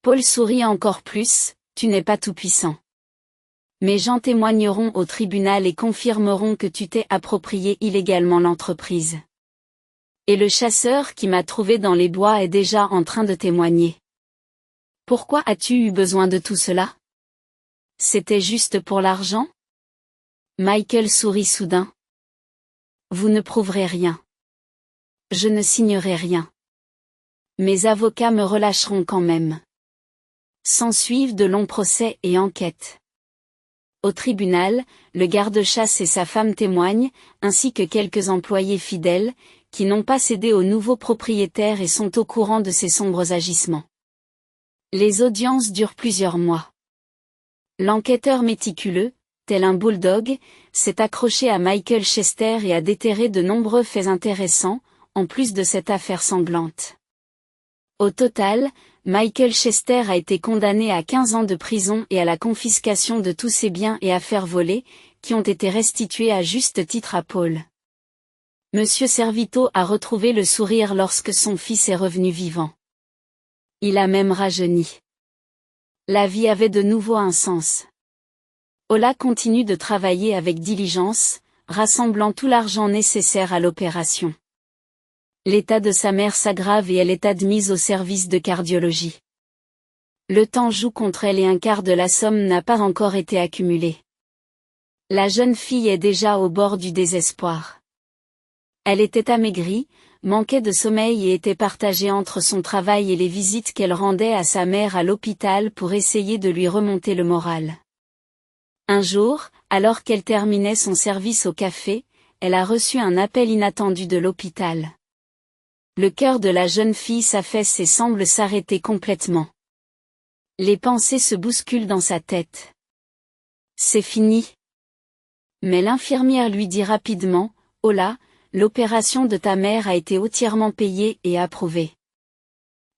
Paul sourit encore plus, « Tu n'es pas tout-puissant. Mes gens témoigneront au tribunal et confirmeront que tu t'es approprié illégalement l'entreprise. Et le chasseur qui m'a trouvé dans les bois est déjà en train de témoigner. Pourquoi as-tu eu besoin de tout cela? C'était juste pour l'argent? » Michael sourit soudain. « Vous ne prouverez rien. Je ne signerai rien. Mes avocats me relâcheront quand même. » S'ensuivent de longs procès et enquêtes. Au tribunal, le garde-chasse et sa femme témoignent, ainsi que quelques employés fidèles, qui n'ont pas cédé au nouveau propriétaire et sont au courant de ses sombres agissements. Les audiences durent plusieurs mois. L'enquêteur méticuleux, tel un bulldog, s'est accroché à Michael Chester et a déterré de nombreux faits intéressants, en plus de cette affaire sanglante. Au total, Michael Chester a été condamné à 15 ans de prison et à la confiscation de tous ses biens et affaires volés, qui ont été restitués à juste titre à Paul. Monsieur Servito a retrouvé le sourire lorsque son fils est revenu vivant. Il a même rajeuni. La vie avait de nouveau un sens. Ola continue de travailler avec diligence, rassemblant tout l'argent nécessaire à l'opération. L'état de sa mère s'aggrave et elle est admise au service de cardiologie. Le temps joue contre elle et un quart de la somme n'a pas encore été accumulé. La jeune fille est déjà au bord du désespoir. Elle était amaigrie, manquait de sommeil et était partagée entre son travail et les visites qu'elle rendait à sa mère à l'hôpital pour essayer de lui remonter le moral. Un jour, alors qu'elle terminait son service au café, elle a reçu un appel inattendu de l'hôpital. Le cœur de la jeune fille s'affaisse et semble s'arrêter complètement. Les pensées se bousculent dans sa tête. C'est fini. Mais l'infirmière lui dit rapidement, « Ola, l'opération de ta mère a été entièrement payée et approuvée.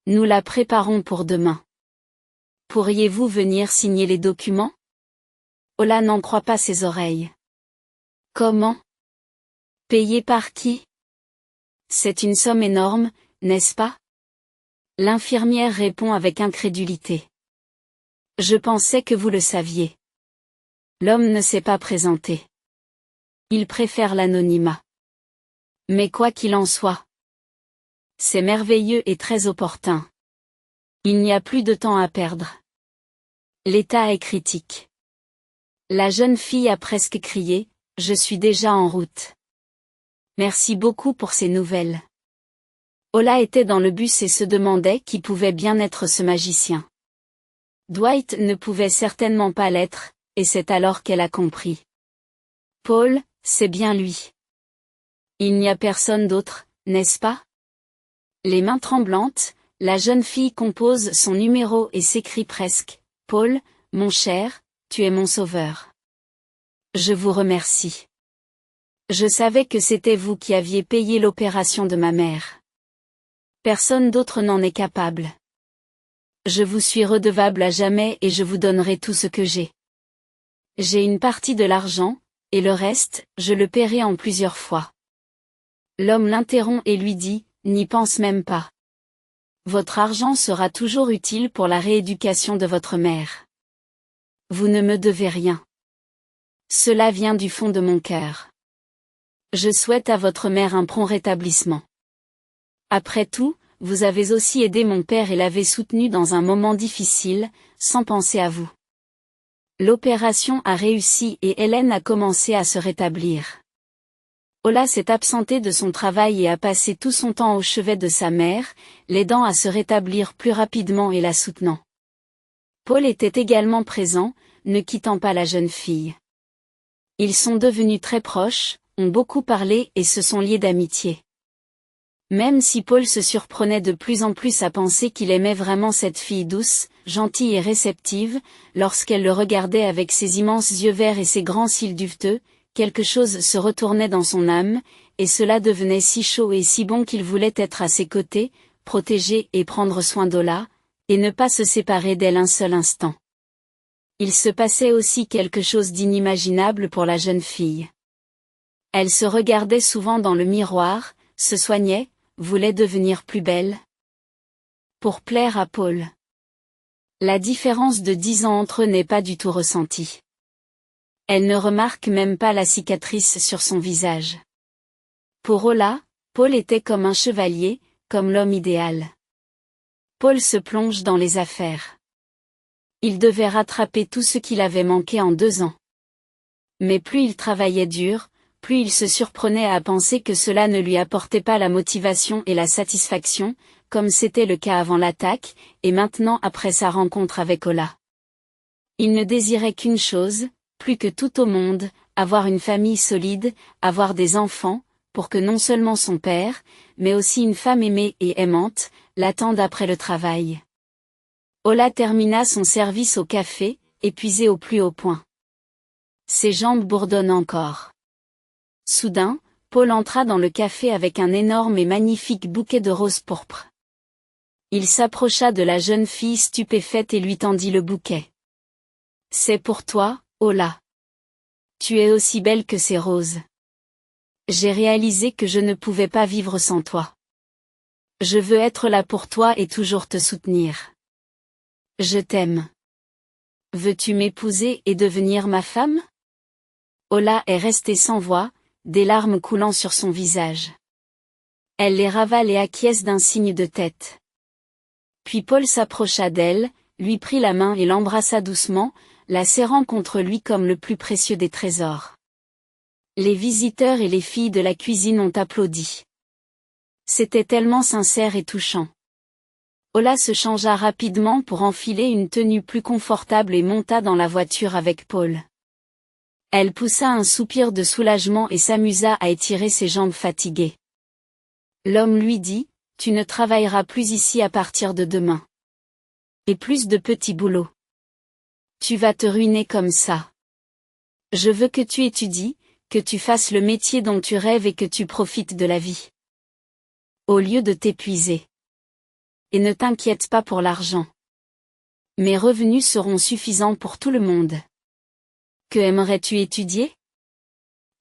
Nous la préparons pour demain. Pourriez-vous venir signer les documents? » Ola n'en croit pas ses oreilles. Comment? Payé par qui? C'est une somme énorme, n'est-ce pas? L'infirmière répond avec incrédulité. Je pensais que vous le saviez. L'homme ne s'est pas présenté. Il préfère l'anonymat. Mais quoi qu'il en soit, c'est merveilleux et très opportun. Il n'y a plus de temps à perdre. L'état est critique. La jeune fille a presque crié, « Je suis déjà en route. » Merci beaucoup pour ces nouvelles. Ola était dans le bus et se demandait qui pouvait bien être ce magicien. Dwight ne pouvait certainement pas l'être, et c'est alors qu'elle a compris. Paul, c'est bien lui. Il n'y a personne d'autre, n'est-ce pas? Les mains tremblantes, la jeune fille compose son numéro et s'écrie presque, « Paul, mon cher, tu es mon sauveur. Je vous remercie. Je savais que c'était vous qui aviez payé l'opération de ma mère. Personne d'autre n'en est capable. Je vous suis redevable à jamais et je vous donnerai tout ce que j'ai. J'ai une partie de l'argent, et le reste, je le paierai en plusieurs fois. » L'homme l'interrompt et lui dit, « N'y pense même pas. Votre argent sera toujours utile pour la rééducation de votre mère. Vous ne me devez rien. Cela vient du fond de mon cœur. Je souhaite à votre mère un prompt rétablissement. Après tout, vous avez aussi aidé mon père et l'avez soutenu dans un moment difficile, sans penser à vous. » L'opération a réussi et Hélène a commencé à se rétablir. Ola s'est absenté de son travail et a passé tout son temps au chevet de sa mère, l'aidant à se rétablir plus rapidement et la soutenant. Paul était également présent, ne quittant pas la jeune fille. Ils sont devenus très proches, ont beaucoup parlé et se sont liés d'amitié. Même si Paul se surprenait de plus en plus à penser qu'il aimait vraiment cette fille douce, gentille et réceptive, lorsqu'elle le regardait avec ses immenses yeux verts et ses grands cils duveteux, quelque chose se retournait dans son âme, et cela devenait si chaud et si bon qu'il voulait être à ses côtés, protéger et prendre soin d'Ola, et ne pas se séparer d'elle un seul instant. Il se passait aussi quelque chose d'inimaginable pour la jeune fille. Elle se regardait souvent dans le miroir, se soignait, voulait devenir plus belle. Pour plaire à Paul. La différence de 10 ans entre eux n'est pas du tout ressentie. Elle ne remarque même pas la cicatrice sur son visage. Pour Ola, Paul était comme un chevalier, comme l'homme idéal. Paul se plonge dans les affaires. Il devait rattraper tout ce qu'il avait manqué en 2 ans. Mais plus il travaillait dur, plus il se surprenait à penser que cela ne lui apportait pas la motivation et la satisfaction, comme c'était le cas avant l'attaque, et maintenant après sa rencontre avec Ola. Il ne désirait qu'une chose, plus que tout au monde, avoir une famille solide, avoir des enfants, pour que non seulement son père, mais aussi une femme aimée et aimante, l'attendent après le travail. Ola termina son service au café, épuisé au plus haut point. Ses jambes bourdonnent encore. Soudain, Paul entra dans le café avec un énorme et magnifique bouquet de roses pourpres. Il s'approcha de la jeune fille stupéfaite et lui tendit le bouquet. « C'est pour toi, Ola. Tu es aussi belle que ces roses. J'ai réalisé que je ne pouvais pas vivre sans toi. Je veux être là pour toi et toujours te soutenir. Je t'aime. Veux-tu m'épouser et devenir ma femme ?» Ola est restée sans voix, des larmes coulant sur son visage. Elle les ravale et acquiesce d'un signe de tête. Puis Paul s'approcha d'elle, lui prit la main et l'embrassa doucement, la serrant contre lui comme le plus précieux des trésors. Les visiteurs et les filles de la cuisine ont applaudi. C'était tellement sincère et touchant. Ola se changea rapidement pour enfiler une tenue plus confortable et monta dans la voiture avec Paul. Elle poussa un soupir de soulagement et s'amusa à étirer ses jambes fatiguées. L'homme lui dit, « Tu ne travailleras plus ici à partir de demain. Et plus de petits boulots. Tu vas te ruiner comme ça. Je veux que tu étudies, que tu fasses le métier dont tu rêves et que tu profites de la vie. Au lieu de t'épuiser. Et ne t'inquiète pas pour l'argent. Mes revenus seront suffisants pour tout le monde. Que aimerais-tu étudier ? »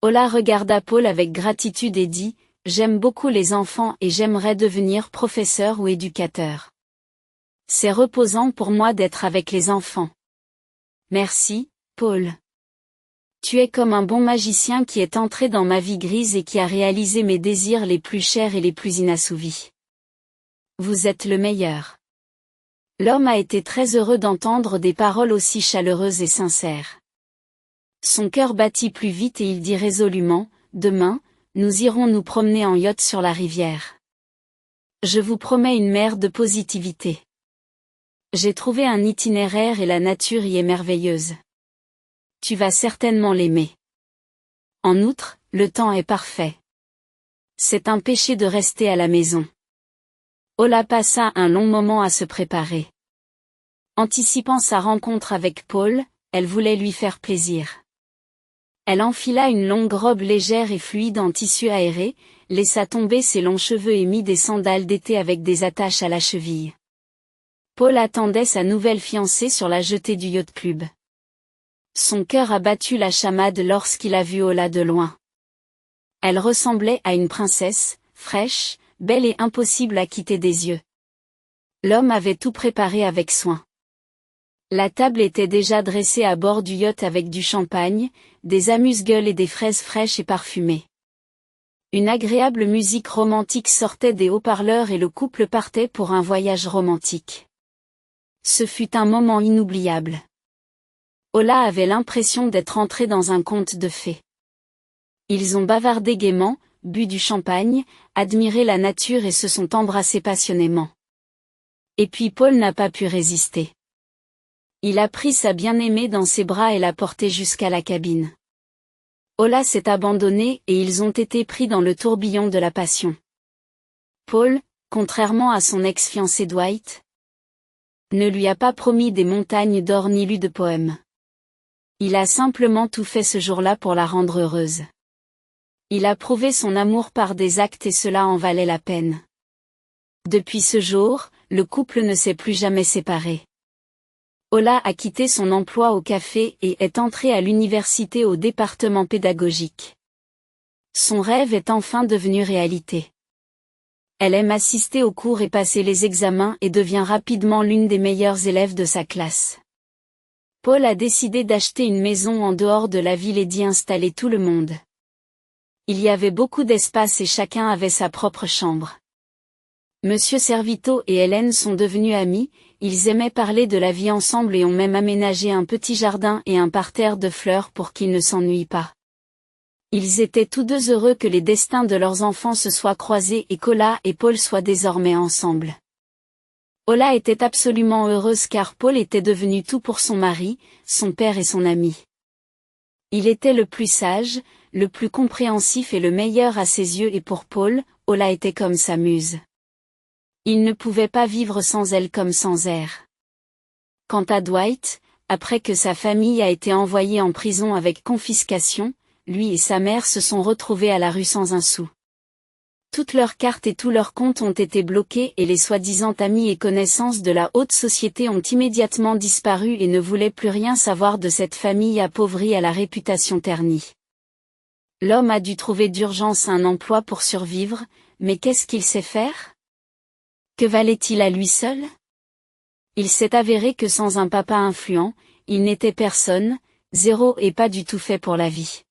Ola regarda Paul avec gratitude et dit, « J'aime beaucoup les enfants et j'aimerais devenir professeur ou éducateur. C'est reposant pour moi d'être avec les enfants. » Merci, Paul. Tu es comme un bon magicien qui est entré dans ma vie grise et qui a réalisé mes désirs les plus chers et les plus inassouvis. Vous êtes le meilleur. L'homme a été très heureux d'entendre des paroles aussi chaleureuses et sincères. Son cœur battit plus vite et il dit résolument, « Demain, nous irons nous promener en yacht sur la rivière. Je vous promets une mer de positivité. J'ai trouvé un itinéraire et la nature y est merveilleuse. Tu vas certainement l'aimer. En outre, le temps est parfait. C'est un péché de rester à la maison. » Ola passa un long moment à se préparer. Anticipant sa rencontre avec Paul, elle voulait lui faire plaisir. Elle enfila une longue robe légère et fluide en tissu aéré, laissa tomber ses longs cheveux et mit des sandales d'été avec des attaches à la cheville. Paul attendait sa nouvelle fiancée sur la jetée du yacht club. Son cœur a battu la chamade lorsqu'il a vu Ola de loin. Elle ressemblait à une princesse, fraîche, belle et impossible à quitter des yeux. L'homme avait tout préparé avec soin. La table était déjà dressée à bord du yacht avec du champagne, des amuse-gueules et des fraises fraîches et parfumées. Une agréable musique romantique sortait des haut-parleurs et le couple partait pour un voyage romantique. Ce fut un moment inoubliable. Ola avait l'impression d'être entré dans un conte de fées. Ils ont bavardé gaiement, bu du champagne, admiré la nature et se sont embrassés passionnément. Et puis Paul n'a pas pu résister. Il a pris sa bien-aimée dans ses bras et l'a portée jusqu'à la cabine. Ola s'est abandonné et ils ont été pris dans le tourbillon de la passion. Paul, contrairement à son ex-fiancé Dwight, ne lui a pas promis des montagnes d'or ni lu de poèmes. Il a simplement tout fait ce jour-là pour la rendre heureuse. Il a prouvé son amour par des actes et cela en valait la peine. Depuis ce jour, le couple ne s'est plus jamais séparé. Ola a quitté son emploi au café et est entrée à l'université au département pédagogique. Son rêve est enfin devenu réalité. Elle aime assister aux cours et passer les examens et devient rapidement l'une des meilleures élèves de sa classe. Paul a décidé d'acheter une maison en dehors de la ville et d'y installer tout le monde. Il y avait beaucoup d'espace et chacun avait sa propre chambre. Monsieur Servito et Hélène sont devenus amis, ils aimaient parler de la vie ensemble et ont même aménagé un petit jardin et un parterre de fleurs pour qu'ils ne s'ennuient pas. Ils étaient tous deux heureux que les destins de leurs enfants se soient croisés et qu'Ola et Paul soient désormais ensemble. Ola était absolument heureuse car Paul était devenu tout pour son mari, son père et son ami. Il était le plus sage, le plus compréhensif et le meilleur à ses yeux et pour Paul, Ola était comme sa muse. Il ne pouvait pas vivre sans elle comme sans air. Quant à Dwight, après que sa famille a été envoyée en prison avec confiscation, lui et sa mère se sont retrouvés à la rue sans un sou. Toutes leurs cartes et tous leurs comptes ont été bloqués et les soi-disant amis et connaissances de la haute société ont immédiatement disparu et ne voulaient plus rien savoir de cette famille appauvrie à la réputation ternie. L'homme a dû trouver d'urgence un emploi pour survivre, mais qu'est-ce qu'il sait faire? Que valait-il à lui seul? Il s'est avéré que sans un papa influent, il n'était personne, zéro et pas du tout fait pour la vie.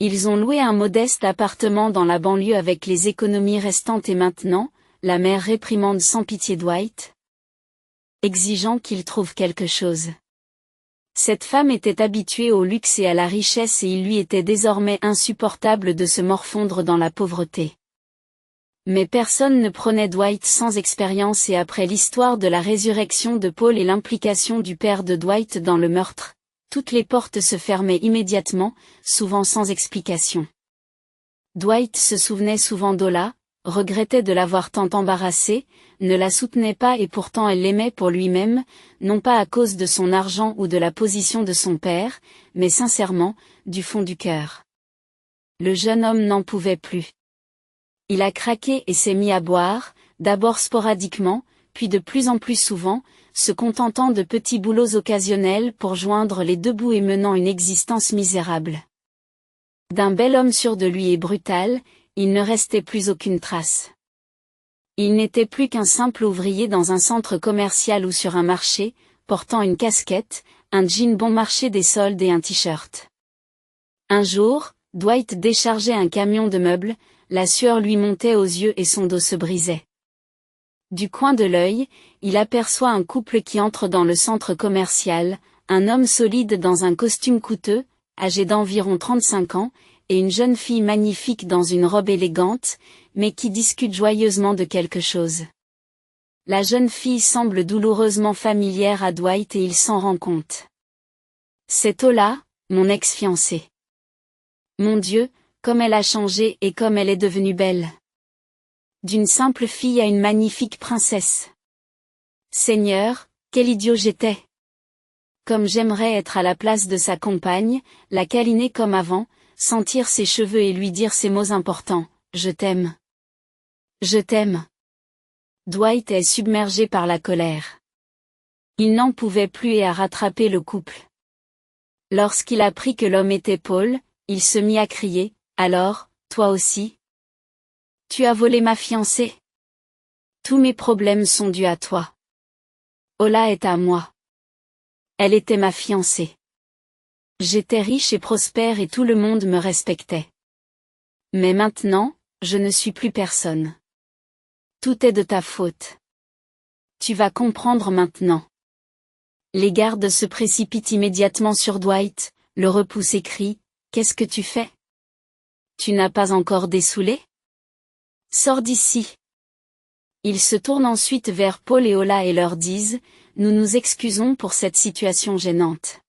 Ils ont loué un modeste appartement dans la banlieue avec les économies restantes et maintenant, la mère réprimande sans pitié Dwight, exigeant qu'il trouve quelque chose. Cette femme était habituée au luxe et à la richesse et il lui était désormais insupportable de se morfondre dans la pauvreté. Mais personne ne prenait Dwight sans expérience et après l'histoire de la résurrection de Paul et l'implication du père de Dwight dans le meurtre, toutes les portes se fermaient immédiatement, souvent sans explication. Dwight se souvenait souvent d'Ola, regrettait de l'avoir tant embarrassée, ne la soutenait pas et pourtant elle l'aimait pour lui-même, non pas à cause de son argent ou de la position de son père, mais sincèrement, du fond du cœur. Le jeune homme n'en pouvait plus. Il a craqué et s'est mis à boire, d'abord sporadiquement, puis de plus en plus souvent, se contentant de petits boulots occasionnels pour joindre les deux bouts et menant une existence misérable. D'un bel homme sûr de lui et brutal, il ne restait plus aucune trace. Il n'était plus qu'un simple ouvrier dans un centre commercial ou sur un marché, portant une casquette, un jean bon marché des soldes et un t-shirt. Un jour, Dwight déchargeait un camion de meubles, la sueur lui montait aux yeux et son dos se brisait. Du coin de l'œil, il aperçoit un couple qui entre dans le centre commercial, un homme solide dans un costume coûteux, âgé d'environ 35 ans, et une jeune fille magnifique dans une robe élégante, mais qui discute joyeusement de quelque chose. La jeune fille semble douloureusement familière à Dwight et il s'en rend compte. C'est Ola, mon ex-fiancée. Mon Dieu, comme elle a changé et comme elle est devenue belle. D'une simple fille à une magnifique princesse. Seigneur, quel idiot j'étais. Comme j'aimerais être à la place de sa compagne, la câliner comme avant, sentir ses cheveux et lui dire ces mots importants, je t'aime. Je t'aime. Dwight est submergé par la colère. Il n'en pouvait plus et a rattrapé le couple. Lorsqu'il apprit que l'homme était Paul, il se mit à crier, alors, toi aussi? Tu as volé ma fiancée. Tous mes problèmes sont dus à toi. Ola est à moi. Elle était ma fiancée. J'étais riche et prospère et tout le monde me respectait. Mais maintenant, je ne suis plus personne. Tout est de ta faute. Tu vas comprendre maintenant. Les gardes se précipitent immédiatement sur Dwight, le repoussent et crient, qu'est-ce que tu fais? Tu n'as pas encore dessoulé? Sors d'ici. Ils se tournent ensuite vers Paul et Ola et leur disent, nous nous excusons pour cette situation gênante.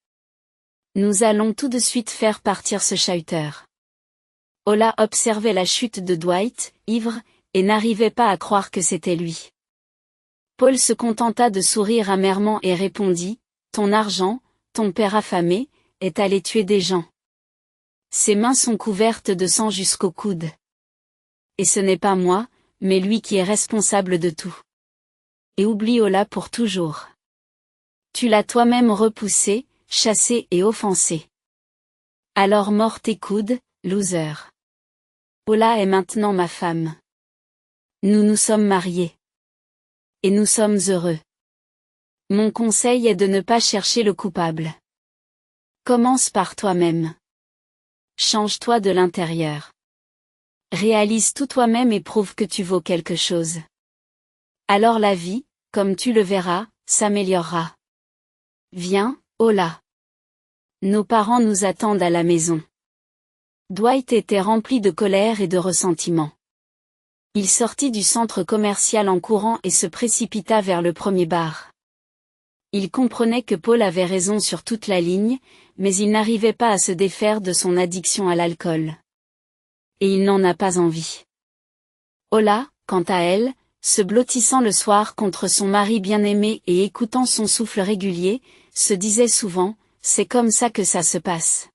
Nous allons tout de suite faire partir ce chahuteur. Ola observait la chute de Dwight, ivre, et n'arrivait pas à croire que c'était lui. Paul se contenta de sourire amèrement et répondit, « Ton argent, ton père affamé, est allé tuer des gens. Ses mains sont couvertes de sang jusqu'au coude. Et ce n'est pas moi, mais lui qui est responsable de tout. Et oublie Ola pour toujours. Tu l'as toi-même repoussé, chassé et offensé. Alors mords tes coudes, loser. Ola est maintenant ma femme. Nous nous sommes mariés. Et nous sommes heureux. Mon conseil est de ne pas chercher le coupable. Commence par toi-même. Change-toi de l'intérieur. Réalise tout toi-même et prouve que tu vaux quelque chose. Alors la vie, comme tu le verras, s'améliorera. Viens, Ola. Nos parents nous attendent à la maison. Dwight était rempli de colère et de ressentiment. Il sortit du centre commercial en courant et se précipita vers le premier bar. Il comprenait que Paul avait raison sur toute la ligne, mais il n'arrivait pas à se défaire de son addiction à l'alcool. Et il n'en a pas envie. Ola, quant à elle, se blottissant le soir contre son mari bien-aimé et écoutant son souffle régulier, se disait souvent, c'est comme ça que ça se passe.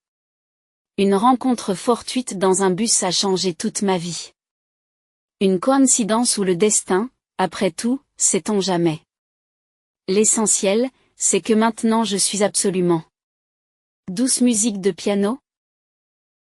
Une rencontre fortuite dans un bus a changé toute ma vie. Une coïncidence ou le destin, après tout, sait-on jamais. L'essentiel, c'est que maintenant je suis absolument. Douce musique de piano,